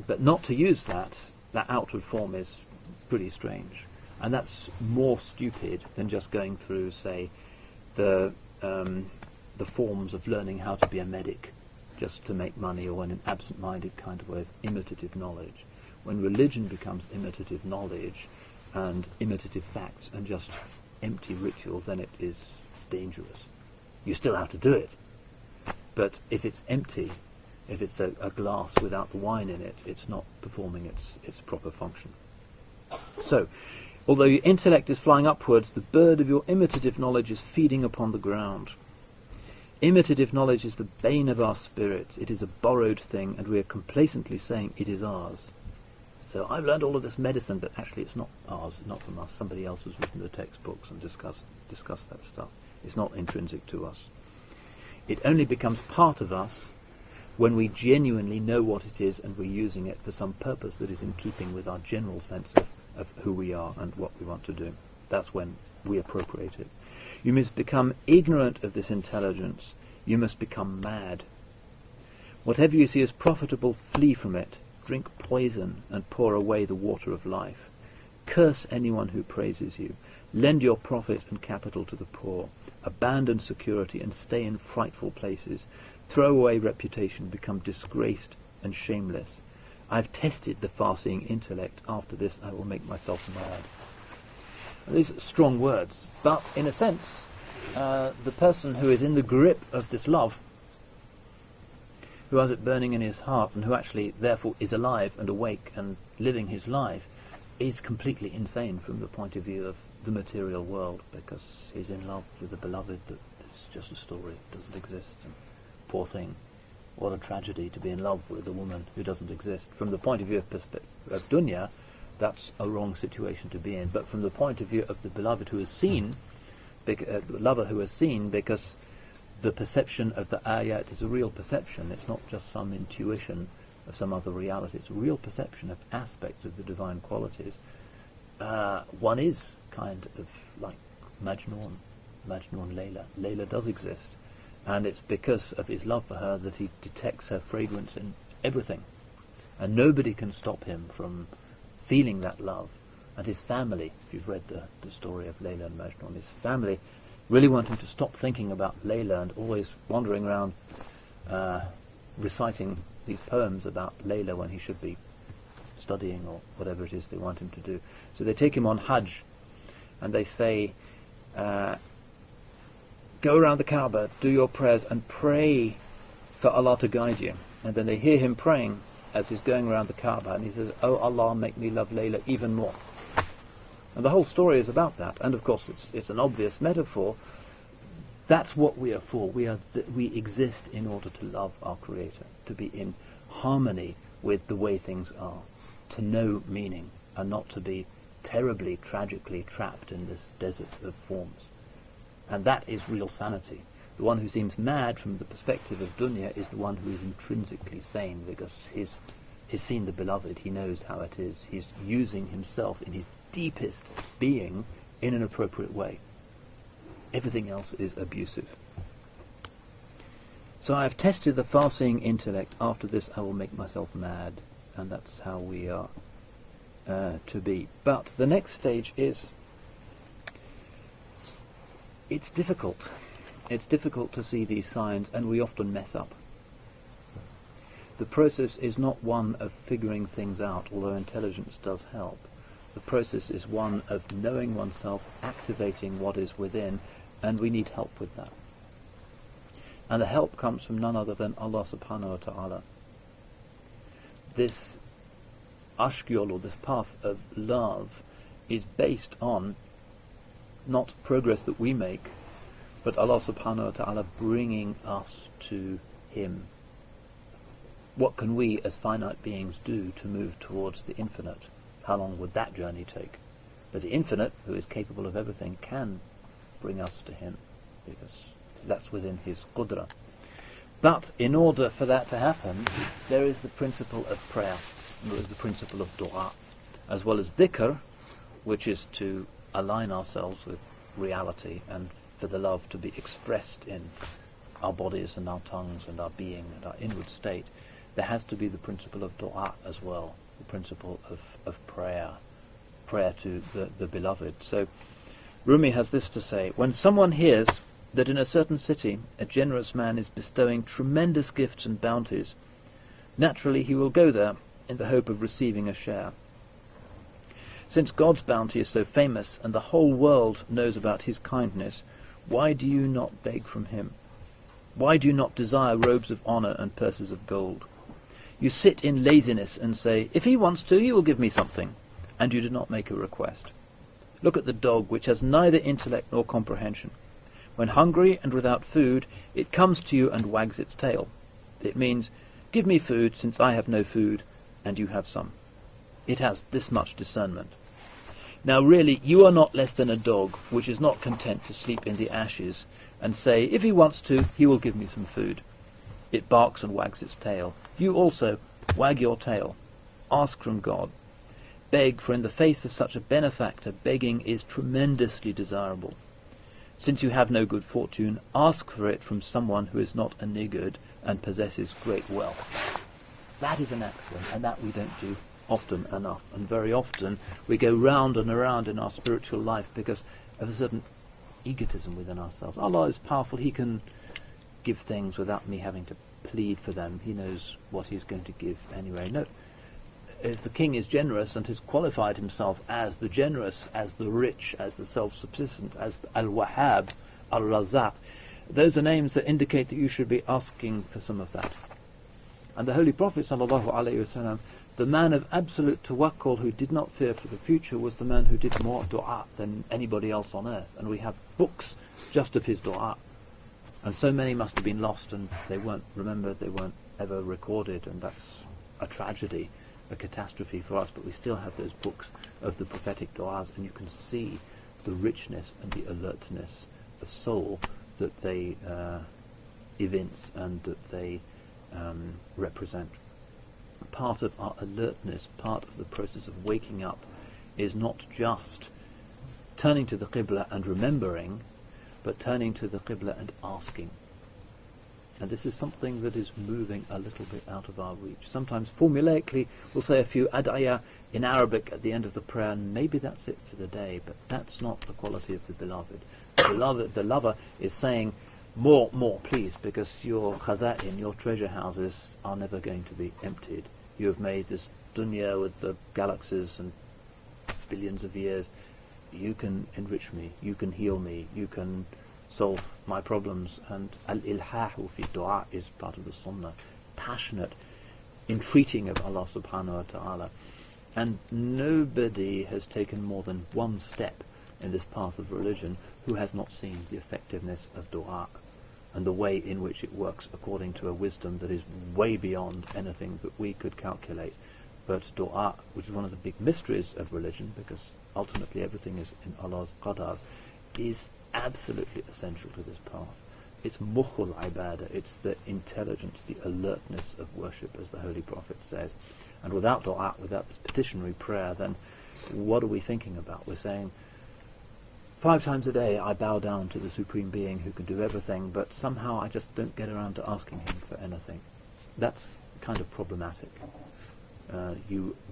But not to use that outward form is pretty strange. And that's more stupid than just going through, say, the forms of learning how to be a medic just to make money, or in an absent-minded kind of way, as imitative knowledge. When religion becomes imitative knowledge and imitative facts and just empty ritual, then it is dangerous. You still have to do it, but if it's empty, if it's a glass without the wine in it, it's not performing its proper function. So, although your intellect is flying upwards, the bird of your imitative knowledge is feeding upon the ground. Imitative knowledge is the bane of our spirit. It is a borrowed thing, and we are complacently saying it is ours. So I've learned all of this medicine, but actually it's not ours, not from us. Somebody else has written the textbooks and discussed that stuff. It's not intrinsic to us. It only becomes part of us when we genuinely know what it is and we're using it for some purpose that is in keeping with our general sense of who we are and what we want to do. That's when we appropriate it. You must become ignorant of this intelligence you must become mad. Whatever you see as profitable, flee from it. Drink poison and pour away the water of life. Curse anyone who praises you. Lend your profit and capital to the poor. Abandon security and stay in frightful places. Throw away reputation, become disgraced and shameless. I've tested the far-seeing intellect. After this I will make myself mad. And these are strong words, but in a sense, the person who is in the grip of this love, who has it burning in his heart, and who actually therefore is alive and awake and living his life, is completely insane from the point of view of the material world, because he's in love with a beloved that is just a story, doesn't exist. And poor thing, what a tragedy to be in love with a woman who doesn't exist. From the point of view of dunya, that's a wrong situation to be in. But from the point of view of the beloved who has seen, the lover who has seen, because the perception of the ayat is a real perception, it's not just some intuition of some other reality, it's a real perception of aspects of the divine qualities. One is kind of like Majnun Layla. Layla does exist, and it's because of his love for her that he detects her fragrance in everything, and nobody can stop him from feeling that love. And his family, if you've read the story of Layla and Majnun, his family really want him to stop thinking about Layla and always wandering around reciting these poems about Layla when he should be studying or whatever it is they want him to do. So they take him on Hajj and they say, go around the Kaaba, do your prayers and pray for Allah to guide you. And then they hear him praying as he's going around the Kaaba, and he says, oh Allah, make me love Layla even more. And the whole story is about that. And of course it's an obvious metaphor. That's what we are for. We exist in order to love our Creator, to be in harmony with the way things are, to know meaning, and not to be terribly, tragically trapped in this desert of forms. And that is real sanity. The one who seems mad from the perspective of dunya is the one who is intrinsically sane, because he's seen the beloved, he knows how it is. He's using himself in his deepest being in an appropriate way. Everything else is abusive. So I have tested the far-seeing intellect. After this I will make myself mad. And that's how we are to be. But the next stage is, it's difficult. It's difficult to see these signs, and we often mess up. The process is not one of figuring things out, although intelligence does help. The process is one of knowing oneself, activating what is within, and we need help with that. And the help comes from none other than Allah subhanahu wa ta'ala. This ashkyol, or this path of love, is based on not progress that we make, but Allah subhanahu wa ta'ala bringing us to Him. What can we as finite beings do to move towards the infinite? How long would that journey take? But the infinite, who is capable of everything, can bring us to Him, because that's within His qudra. But in order for that to happen, there is the principle of prayer, and there is the principle of dua, as well as dhikr, which is to align ourselves with reality and for the love to be expressed in our bodies and our tongues and our being and our inward state. There has to be the principle of dua as well, the principle of prayer to the beloved. So Rumi has this to say: when someone hears that in a certain city a generous man is bestowing tremendous gifts and bounties, naturally he will go there in the hope of receiving a share. Since God's bounty is so famous and the whole world knows about His kindness, why do you not beg from Him? Why do you not desire robes of honour and purses of gold? You sit in laziness and say, if He wants to, He will give me something, and you do not make a request. Look at the dog, which has neither intellect nor comprehension. When hungry and without food, it comes to you and wags its tail. It means, give me food, since I have no food, and you have some. It has this much discernment. Now really, you are not less than a dog, which is not content to sleep in the ashes, and say, if he wants to, he will give me some food. It barks and wags its tail. You also, wag your tail. Ask from God. Beg, for in the face of such a benefactor, begging is tremendously desirable. Since you have no good fortune, ask for it from someone who is not a niggard and possesses great wealth. That is an axiom, and that we don't do often enough. And very often we go round and around in our spiritual life because of a certain egotism within ourselves. Allah is powerful. He can give things without me having to plead for them. He knows what he's going to give anyway. No, if the king is generous and has qualified himself as the generous, as the rich, as the self-subsistent, as Al-Wahhab, Al-Razaq, those are names that indicate that you should be asking for some of that. And the Holy Prophet ﷺ, the man of absolute tawakkul who did not fear for the future, was the man who did more dua than anybody else on earth. And we have books just of his dua. And so many must have been lost, and they weren't remembered, they weren't ever recorded, and that's a tragedy, a catastrophe for us. But we still have those books of the prophetic du'as, and you can see the richness and the alertness of soul that they evince and that they represent. Part of our alertness, part of the process of waking up, is not just turning to the Qibla and remembering, but turning to the Qibla and asking. And this is something that is moving a little bit out of our reach. Sometimes formulaically we'll say a few ad'iyah in Arabic at the end of the prayer, and maybe that's it for the day, but that's not the quality of the beloved. The lover is saying, more, please, because your khaza'in, your treasure houses, are never going to be emptied. You have made this dunya with the galaxies and billions of years. You can enrich me, you can heal me, you can solve my problems. And al-ilhahu fi du'a is part of the sunnah, passionate entreating of Allah subhanahu wa ta'ala. And nobody has taken more than one step in this path of religion who has not seen the effectiveness of du'a and the way in which it works according to a wisdom that is way beyond anything that we could calculate. But du'a, which is one of the big mysteries of religion, because ultimately everything is in Allah's qadar, is absolutely essential to this path. It's mukhul ibadah, it's the intelligence, the alertness of worship, as the Holy Prophet says. And without du'a, without this petitionary prayer, then what are we thinking about? We're saying, 5 times a day I bow down to the Supreme Being who can do everything, but somehow I just don't get around to asking him for anything. That's kind of problematic.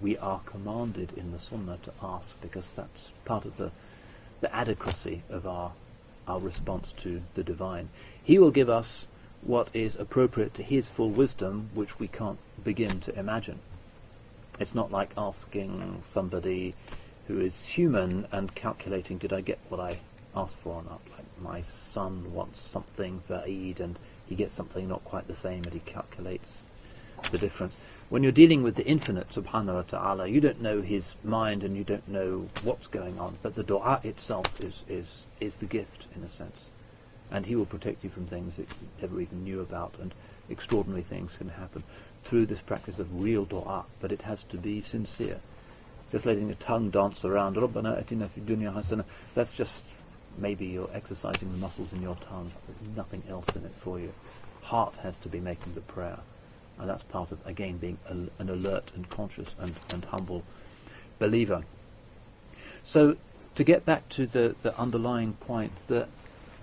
We are commanded in the Sunnah to ask, because that's part of the adequacy of our response to the divine. He will give us what is appropriate to his full wisdom, which we can't begin to imagine. It's not like asking somebody who is human and calculating, did I get what I asked for or not? Like my son wants something for Eid and he gets something not quite the same, and he calculates the difference. When you're dealing with the infinite subhanahu wa ta'ala, you don't know his mind and you don't know what's going on, but the dua itself is the gift, in a sense. And he will protect you from things that you never even knew about, and extraordinary things can happen through this practice of real dua, but it has to be sincere. Just letting the tongue dance around, Rabbana atina fid dunya hasana, that's just maybe you're exercising the muscles in your tongue. There's nothing else in it for you. Heart has to be making the prayer. And that's part of, again, being an alert and conscious and humble believer. So, to get back to the underlying point, the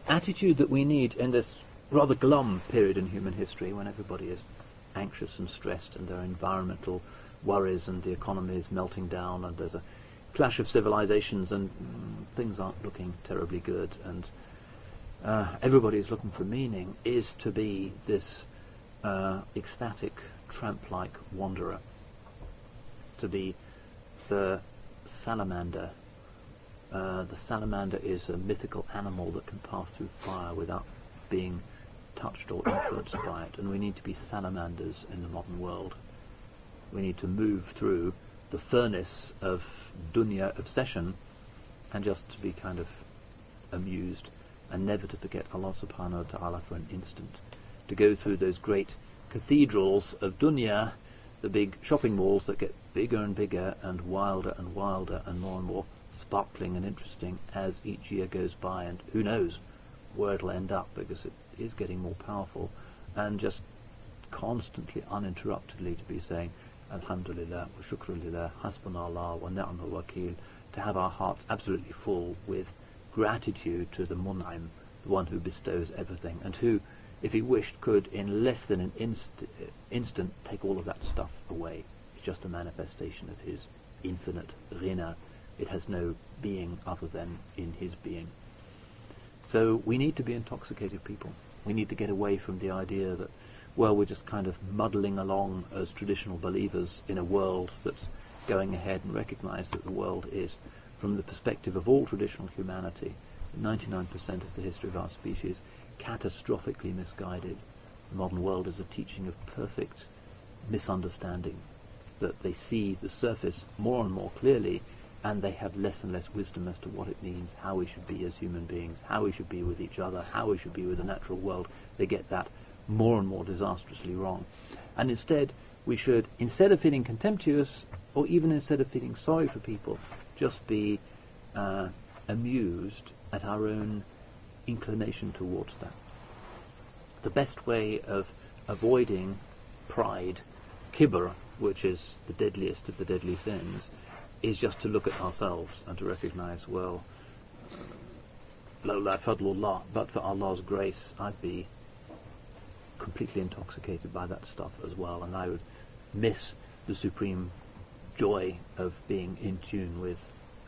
attitude that we need in this rather glum period in human history, when everybody is anxious and stressed and there are environmental worries and the economy is melting down and there's a clash of civilizations and things aren't looking terribly good, and everybody is looking for meaning, is to be this ecstatic, tramp-like wanderer, to be the salamander. The salamander is a mythical animal that can pass through fire without being touched or influenced by it, and we need to be salamanders in the modern world. We need to move through the furnace of dunya obsession and just to be kind of amused, and never to forget Allah subhanahu wa ta'ala for an instant. To go through those great cathedrals of dunya, the big shopping malls that get bigger and bigger and wilder and more sparkling and interesting as each year goes by, and who knows where it'll end up, because it is getting more powerful, and just constantly, uninterruptedly to be saying Alhamdulillah wa shukrulillah, hasbunallah wa ni'mal wakil, to have our hearts absolutely full with gratitude to the Mun'im, the one who bestows everything, and who, if he wished, could in less than an instant take all of that stuff away. It's just a manifestation of his infinite ghina. It has no being other than in his being. So we need to be intoxicated people. We need to get away from the idea that, well, we're just kind of muddling along as traditional believers in a world that's going ahead, and recognize that the world is, from the perspective of all traditional humanity, 99% of the history of our species, catastrophically misguided. The modern world is a teaching of perfect misunderstanding, that they see the surface more and more clearly, and they have less and less wisdom as to what it means, how we should be as human beings, how we should be with each other, how we should be with the natural world. They get that more and more disastrously wrong. And instead, we should, instead of feeling contemptuous, or even instead of feeling sorry for people, just be amused at our own inclination towards that. The best way of avoiding pride, kibr, which is the deadliest of the deadly sins, is just to look at ourselves and to recognize, well, lawla fadlullah, but for Allah's grace, I'd be completely intoxicated by that stuff as well, and I would miss the supreme joy of being in tune with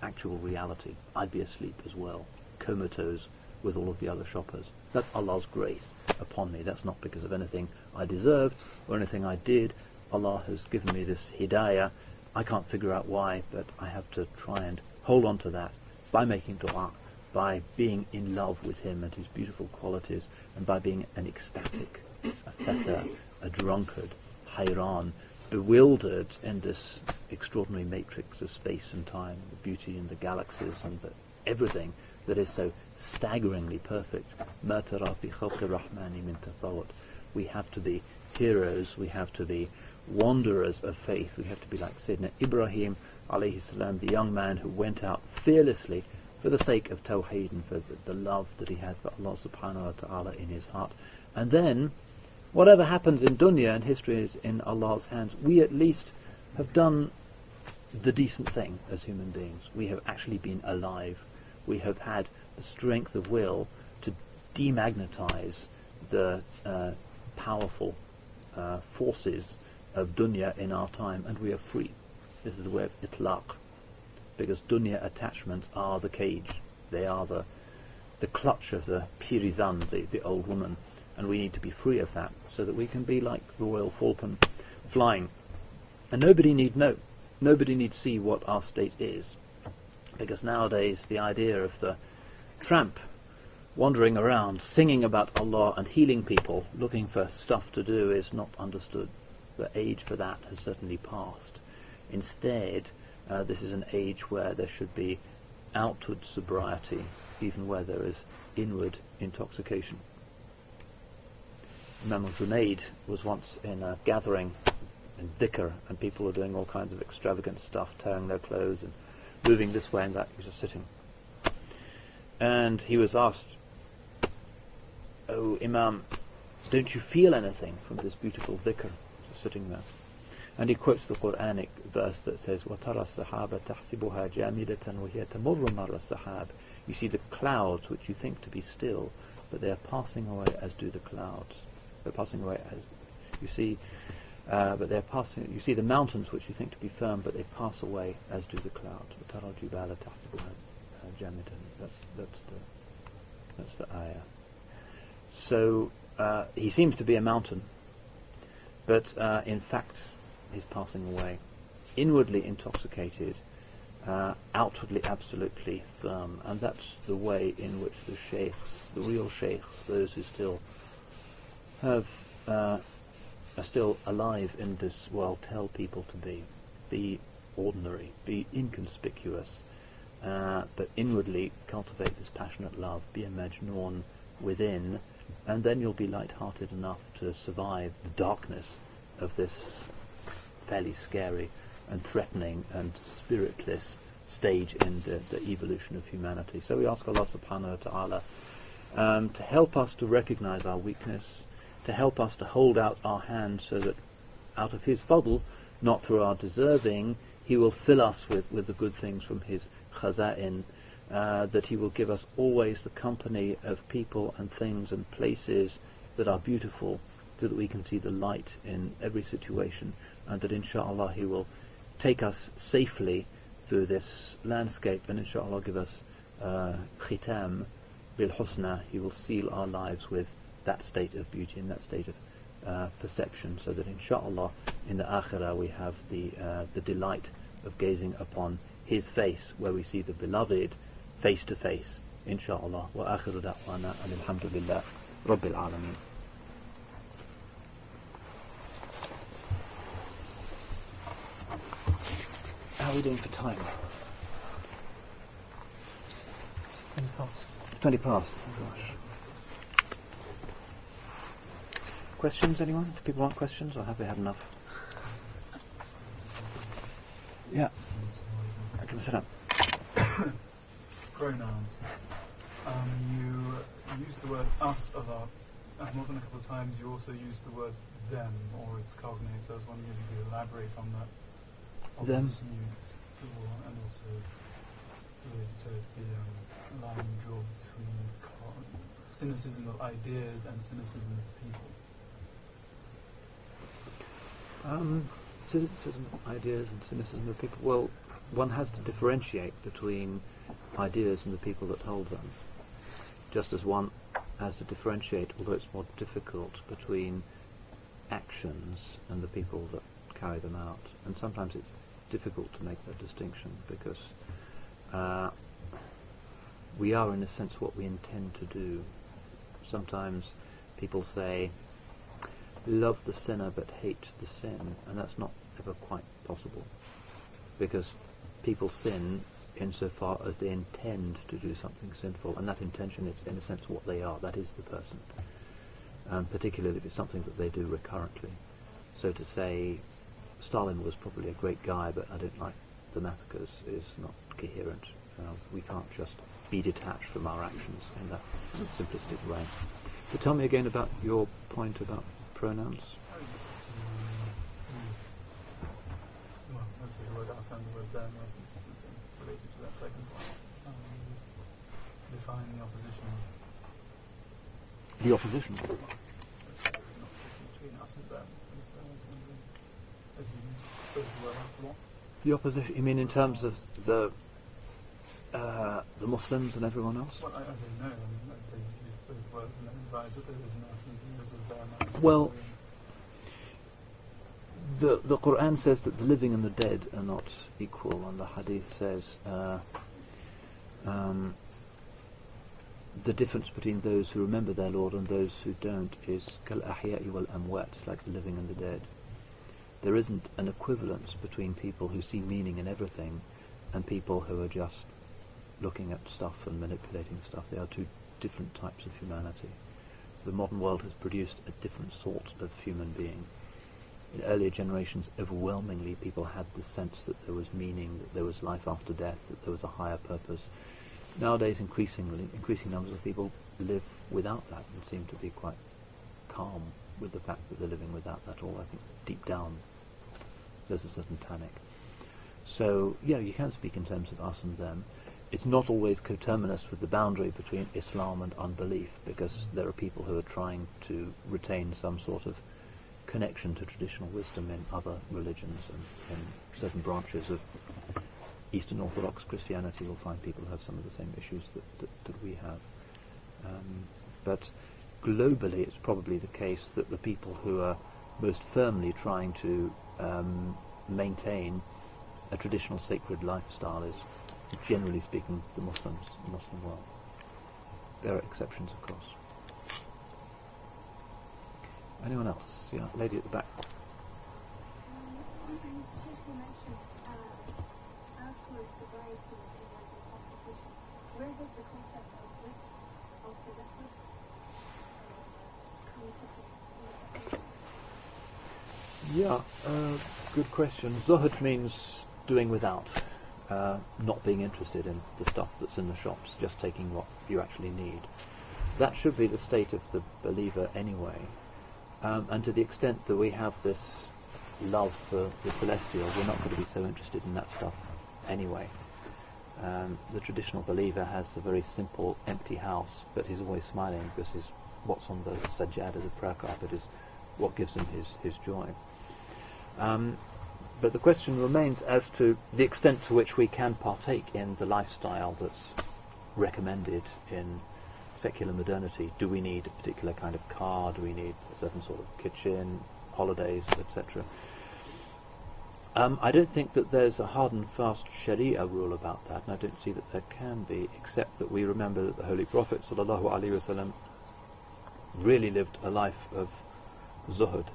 actual reality. I'd be asleep as well, comatose with all of the other shoppers. That's Allah's grace upon me. That's not because of anything I deserved or anything I did. Allah has given me this hidayah. I can't figure out why, but I have to try and hold on to that by making dua, by being in love with Him and His beautiful qualities, and by being an ecstatic, a feta, a drunkard, hayran, bewildered in this extraordinary matrix of space and time, the beauty and the galaxies and everything that is so staggeringly perfect. Ma tara fi khalqi rahmani min tafawut. We have to be heroes, we have to be wanderers of faith, we have to be like Sayyidina Ibrahim alayhi salam, the young man who went out fearlessly for the sake of Tawheed and for the love that he had for Allah subhanahu wa ta'ala in his heart. And then, whatever happens in dunya and history is in Allah's hands, we at least have done the decent thing as human beings. We have actually been alive. We have had the strength of will to demagnetize the powerful forces of dunya in our time, and we are free. This is the way of itlaq, because dunya attachments are the cage. They are the clutch of the pirizan, the old woman, and we need to be free of that so that we can be like the royal falcon flying. And nobody need know. Nobody need see what our state is, because nowadays the idea of the tramp wandering around singing about Allah and healing people, looking for stuff to do, is not understood. The age for that has certainly passed. Instead, this is an age where there should be outward sobriety, even where there is inward intoxication. Imam Junaid was once in a gathering in dhikr, and people were doing all kinds of extravagant stuff, tearing their clothes and moving this way and that. He was just sitting. And he was asked, "Oh, Imam, don't you feel anything from this beautiful dhikr?" Just sitting there. And he quotes the Quranic verse that says, وَتَرَى السَّحَابَ تَحْسِبُهَا جَامِدَةً وَهِيَ تَمُرُّ مَرَّ السَّحَابِ. You see the clouds which you think to be still, but they are passing away as do the clouds. They're passing away as you see, but they're passing. You see the mountains which you think to be firm, but they pass away as do the clouds. وَتَرَى الْجِبَالَ تَحْسِبُهَا جَامِدًا. That's the ayah. So he seems to be a mountain, but in fact he's passing away. Inwardly intoxicated, outwardly absolutely firm, and that's the way in which the sheikhs, the real sheikhs, those who still are still alive in this world, tell people to be ordinary, be inconspicuous, but inwardly cultivate this passionate love, be a majnoon within, and then you'll be light-hearted enough to survive the darkness of this fairly scary and threatening and spiritless stage in the evolution of humanity. So we ask Allah subhanahu wa ta'ala to help us to recognize our weakness, to help us to hold out our hand so that out of His fadl, not through our deserving, He will fill us with the good things from His khaza'in, that He will give us always the company of people and things and places that are beautiful, so that we can see the light in every situation, and that inshallah He will take us safely through this landscape, and inshallah give us khitam bil husna. He will seal our lives with that state of beauty and that state of perception, so that inshallah in the akhirah we have the delight of gazing upon His face, where we see the beloved face to face, inshallah. Wa akhiru da'wana alhamdulillah rabbil alameen. How are we doing for time? 20 past. 20 past. Oh gosh. Questions, anyone? Do people want questions, or have they had enough? Yeah. Can we sit up? Pronouns. You use the word us a lot. More than a couple of times you also use the word them, or its cognate. So I was wondering if you could elaborate on that. Them. And also related to the line you draw between cynicism of ideas and cynicism of people. Cynicism of ideas and cynicism of people. Well, one has to differentiate between ideas and the people that hold them, just as one has to differentiate, although it's more difficult, between actions and the people that carry them out. And sometimes it's difficult to make that distinction, because we are in a sense what we intend to do. Sometimes people say, love the sinner but hate the sin, and that's not ever quite possible, because people sin insofar as they intend to do something sinful, and that intention is in a sense what they are. That is the person, particularly if it's something that they do recurrently. So to say Stalin was probably a great guy but I don't like the massacres is not coherent. We can't just be detached from our actions in that simplistic way. But tell me again about your point about pronouns. Well, let's say the word us and the word them is related to that second one. Define the opposition. The opposition? Between us and them. As you put the word us a lot. The opposition, you mean in terms of the Muslims and everyone else? Well, I don't know. I mean, let's say you use both words and then advise that there is an us and there is a them. Well, the Quran says that the living and the dead are not equal, and the Hadith says the difference between those who remember their Lord and those who don't is kal ahya'i wal amwat, like the living and the dead. There isn't an equivalence between people who see meaning in everything and people who are just looking at stuff and manipulating stuff. They are two different types of humanity. The modern world has produced a different sort of human being. In earlier generations, overwhelmingly, people had the sense that there was meaning, that there was life after death, that there was a higher purpose. Nowadays, increasing numbers of people live without that and seem to be quite calm with the fact that they're living without that all. I think deep down there's a certain panic. So, yeah, you can speak in terms of us and them. It's not always coterminous with the boundary between Islam and unbelief, because there are people who are trying to retain some sort of connection to traditional wisdom in other religions, and in certain branches of Eastern Orthodox Christianity will find people who have some of the same issues that we have. But globally it's probably the case that the people who are most firmly trying to maintain a traditional sacred lifestyle is, generally speaking, the Muslim world. There are exceptions, of course. Anyone else? Yeah, lady at the back. Where does the concept of zikr, of tazakkur, come to? Yeah, good question. Zuhud means doing without, not being interested in the stuff that's in the shops, just taking what you actually need. That should be the state of the believer anyway. And to the extent that we have this love for the celestial, we're not going to be so interested in that stuff anyway. The traditional believer has a very simple, empty house, but he's always smiling because what's on the sajjada, the prayer carpet, is what gives him his joy. But the question remains as to the extent to which we can partake in the lifestyle that's recommended in secular modernity. Do we need a particular kind of car? Do we need a certain sort of kitchen, holidays, etc.? I don't think that there's a hard and fast Sharia rule about that, and I don't see that there can be, except that we remember that the Holy Prophet ﷺ really lived a life of zuhud,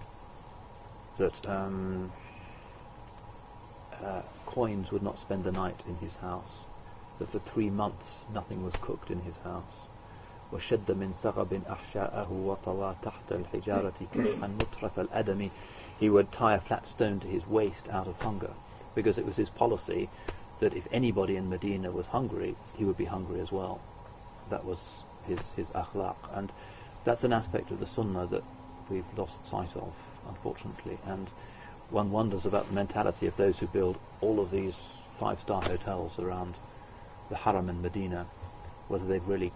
that coins would not spend the night in his house, that for 3 months nothing was cooked in his house. وشد من ثغب أحشاءه وطوى تحت الحجارة كشحا مترف الأدم. He would tie a flat stone to his waist out of hunger, because it was his policy that if anybody in Medina was hungry, he would be hungry as well. That was his akhlaq, and that's an aspect of the sunnah that we've lost sight of, unfortunately. And one wonders about the mentality of those who build all of these 5-star hotels around the Haram in Medina, whether they've really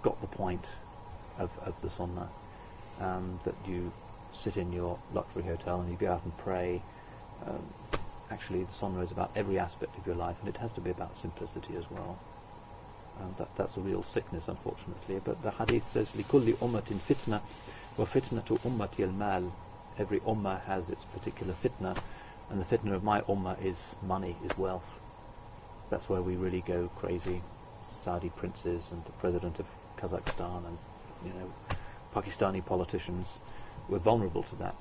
got the point of the sunnah, that you sit in your luxury hotel and you go out and pray. Actually, the sunnah is about every aspect of your life, and it has to be about simplicity as well. That's a real sickness, unfortunately. But the hadith says, لِكُلِّ أُمَّةٍ فِتْنَةٍ وَفِتْنَةُ أُمَّتِي الْمَالِ. Every ummah has its particular fitna, and the fitna of my ummah is money, is wealth. That's where we really go crazy. Saudi princes and the president of Kazakhstan and Pakistani politicians, we're vulnerable to that.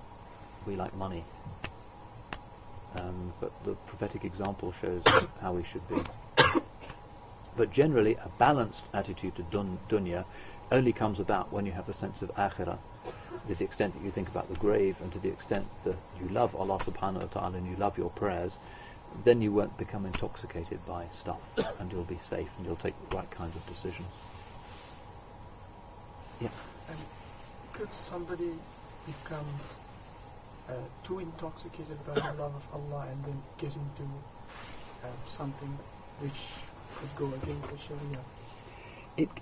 We like money. But the prophetic example shows how we should be. But generally, a balanced attitude to dunya only comes about when you have a sense of akhirah, to the extent that you think about the grave, and to the extent that you love Allah subhanahu wa ta'ala and you love your prayers. Then you won't become intoxicated by stuff, and you'll be safe, and you'll take the right kinds of decisions. Yeah. And could somebody become too intoxicated by the love of Allah and then get into something which could go against the Sharia?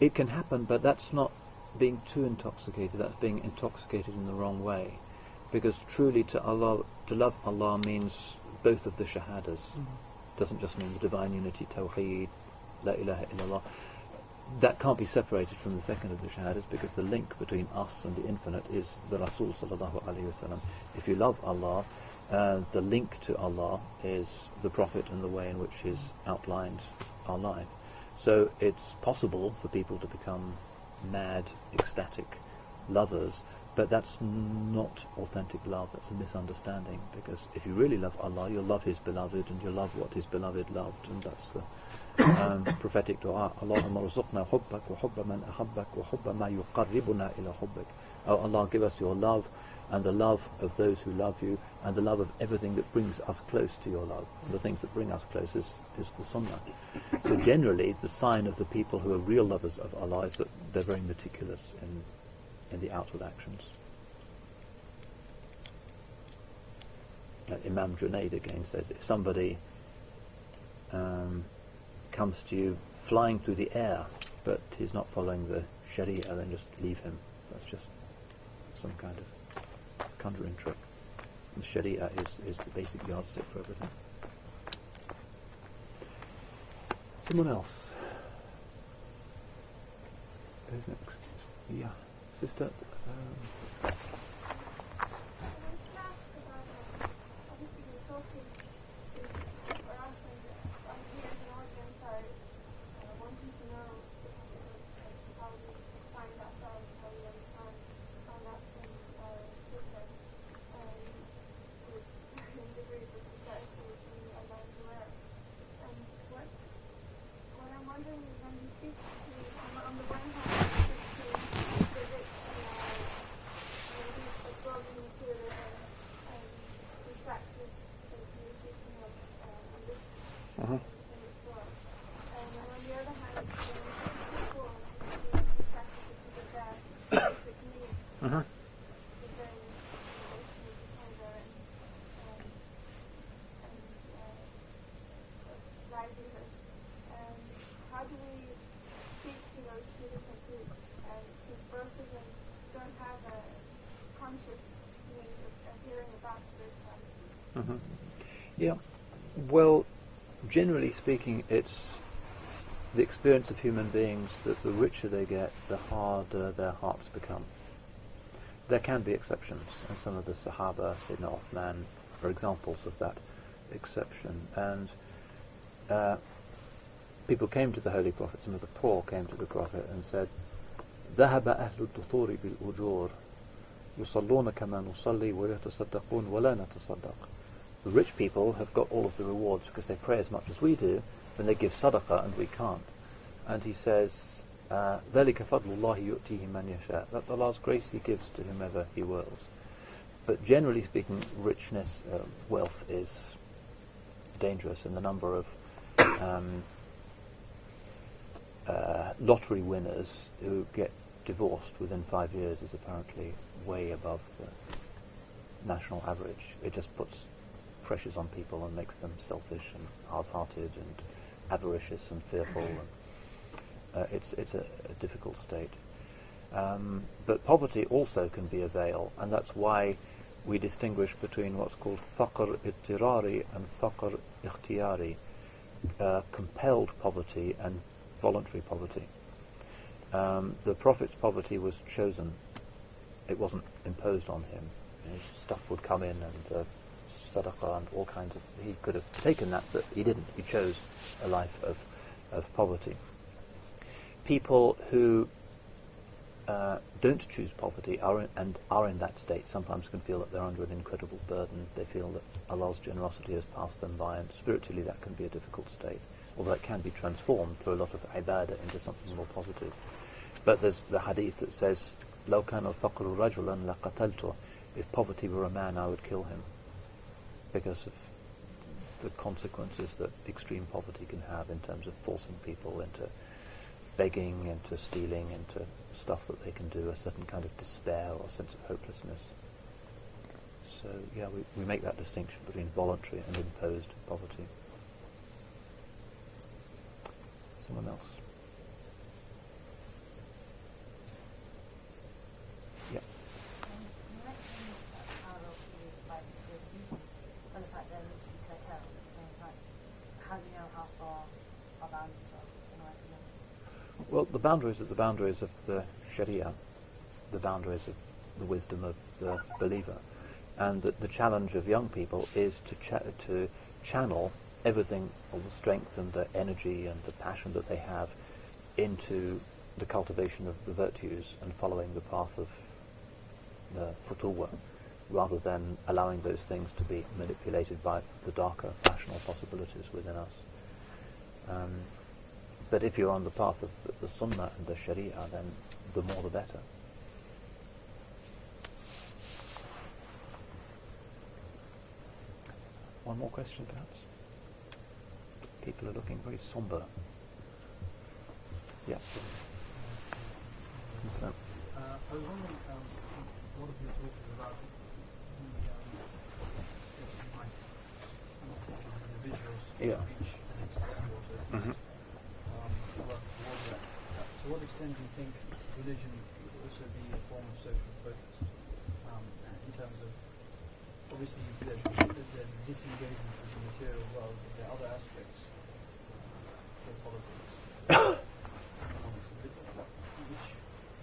It can happen, but that's not being too intoxicated. That's being intoxicated in the wrong way, because truly to love Allah means both of the shahadas. Doesn't just mean the divine unity, tawheed, la ilaha illallah. That can't be separated from the second of the shahadas, because the link between us and the infinite is the Rasul sallallahu alaihi wasallam. If you love Allah, the link to Allah is the Prophet and the way in which he's outlined our life. So it's possible for people to become mad, ecstatic lovers, but that's not authentic love. That's a misunderstanding, because if you really love Allah, you'll love His beloved, and you'll love what His beloved loved, and that's the prophetic dua. Allahumma rzuqna hubbak wa hubba man ahabbak wa hubba ma yuqarribuna ila hubbak. Oh Allah, give us your love, and the love of those who love you, and the love of everything that brings us close to your love. And the things that bring us close is the sunnah. So generally, the sign of the people who are real lovers of Allah is that they're very meticulous in the outward actions. Imam Junaid again says, if somebody comes to you flying through the air, but he's not following the Sharia, then just leave him. That's just some kind of conjuring trick. The Sharia is the basic yardstick for everything. Someone else? Who's next? Yeah. Sister? conscious means of hearing about spirituality? Yeah. Well, generally speaking, it's the experience of human beings that the richer they get, the harder their hearts become. There can be exceptions, and some of the Sahaba, Sayyidina Uthman, are examples of that exception. And people came to the Holy Prophet, some of the poor came to the Prophet and said, ذهب أهل الدثور بالأجور يصلون كما نصلي ويتصدقون ولا نتصدق. The rich people have got all of the rewards because they pray as much as we do, and they give sadaqah and we can't. And he says, ذلك فضل الله يؤتيه من يشاء. That's Allah's grace He gives to whomever He wills. But generally speaking, richness, wealth is dangerous, and the number of lottery winners who get divorced within 5 years is apparently way above the national average. It just puts pressures on people and makes them selfish and hard-hearted and avaricious and fearful. And, it's a difficult state. But poverty also can be a veil, and that's why we distinguish between what's called faqr ittirari and faqr ikhtiyari, compelled poverty and voluntary poverty. The Prophet's poverty was chosen. It wasn't imposed on him. Stuff would come in, and sadaqah and all kinds of... He could have taken that, but he didn't. He chose a life of poverty. People who don't choose poverty are in that state sometimes can feel that they're under an incredible burden. They feel that Allah's generosity has passed them by, and spiritually that can be a difficult state, although it can be transformed through a lot of ibadah into something more positive. But there's the hadith that says, لو كان الفقر رجلا لقتلته. If poverty were a man, I would kill him, because of the consequences that extreme poverty can have in terms of forcing people into begging, into stealing, into stuff that they can do, a certain kind of despair or sense of hopelessness. So, yeah, we make that distinction between voluntary and imposed poverty. Someone else? Yeah. You mentioned how by the and the fact that it needs to be curtailed at the same time. How do you know how far our boundaries are in order to know? Well, the boundaries are the boundaries of the Sharia, the boundaries of the wisdom of the believer, and the challenge of young people is to channel everything, all the strength and the energy and the passion that they have into the cultivation of the virtues and following the path of the futuwa, rather than allowing those things to be manipulated by the darker rational possibilities within us. But if you're on the path of the Sunnah and the Sharia, then the more the better. One more question, perhaps? People are looking very somber. Yeah. So, I was wondering, what of your talk is about the steps you might take as individuals to Yeah. reach an ecstasy or to at least work towards that. To what extent do you think religion could also be a form of social protest? In terms of, obviously there's a disengagement with the material world, but there are other aspects, say politics, economics, which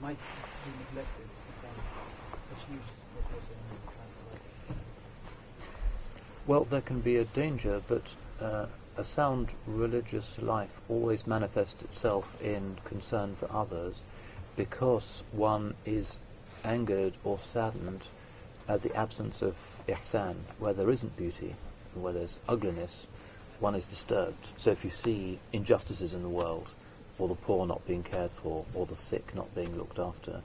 might be neglected if one achieves what they're saying they're trying to do. well, there can be a danger, but a sound religious life always manifests itself in concern for others, because one is angered or saddened at the absence of ihsan, where there isn't beauty, where there's ugliness, one is disturbed. So if you see injustices in the world, or the poor not being cared for, or the sick not being looked after,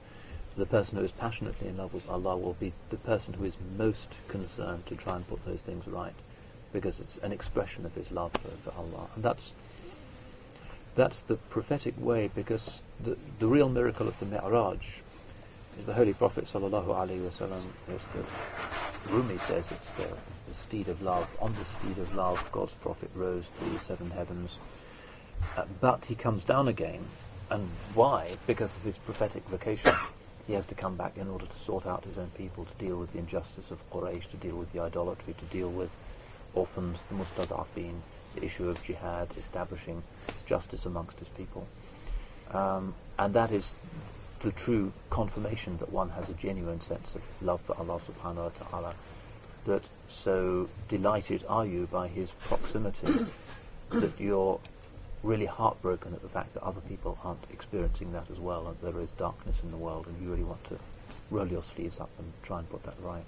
the person who is passionately in love with Allah will be the person who is most concerned to try and put those things right, because it's an expression of his love for Allah. And that's the prophetic way, because the real miracle of the Mi'raj is the Holy Prophet sallallahu alaihi wasallam. Rumi says it's the steed of love. On the steed of love, God's Prophet rose through the seven heavens, but he comes down again. And why? Because of his prophetic vocation. he has to come back in order to sort out his own people, to deal with the injustice of Quraysh, to deal with the idolatry, to deal with orphans, the mustadafin, the issue of jihad, establishing justice amongst his people. And that is the true confirmation that one has a genuine sense of love for Allah subhanahu wa ta'ala, that so delighted are you by his proximity that you're really heartbroken at the fact that other people aren't experiencing that as well, and there is darkness in the world, and you really want to roll your sleeves up and try and put that right.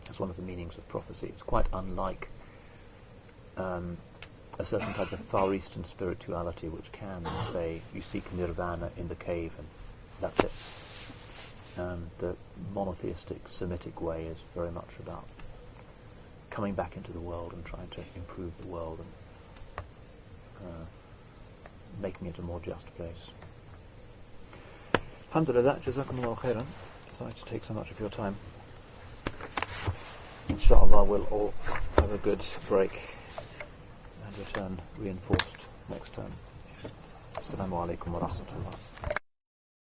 That's one of the meanings of prophecy. It's quite unlike a certain type of Far Eastern spirituality which can say you seek nirvana in the cave and that's it. The monotheistic Semitic way is very much about coming back into the world and trying to improve the world and making it a more just place. Alhamdulillah, jazakumullah khairan. Sorry to take so much of your time. Inshallah we'll all have a good break and return reinforced next term. Assalamu alaikum wa rahmatullah.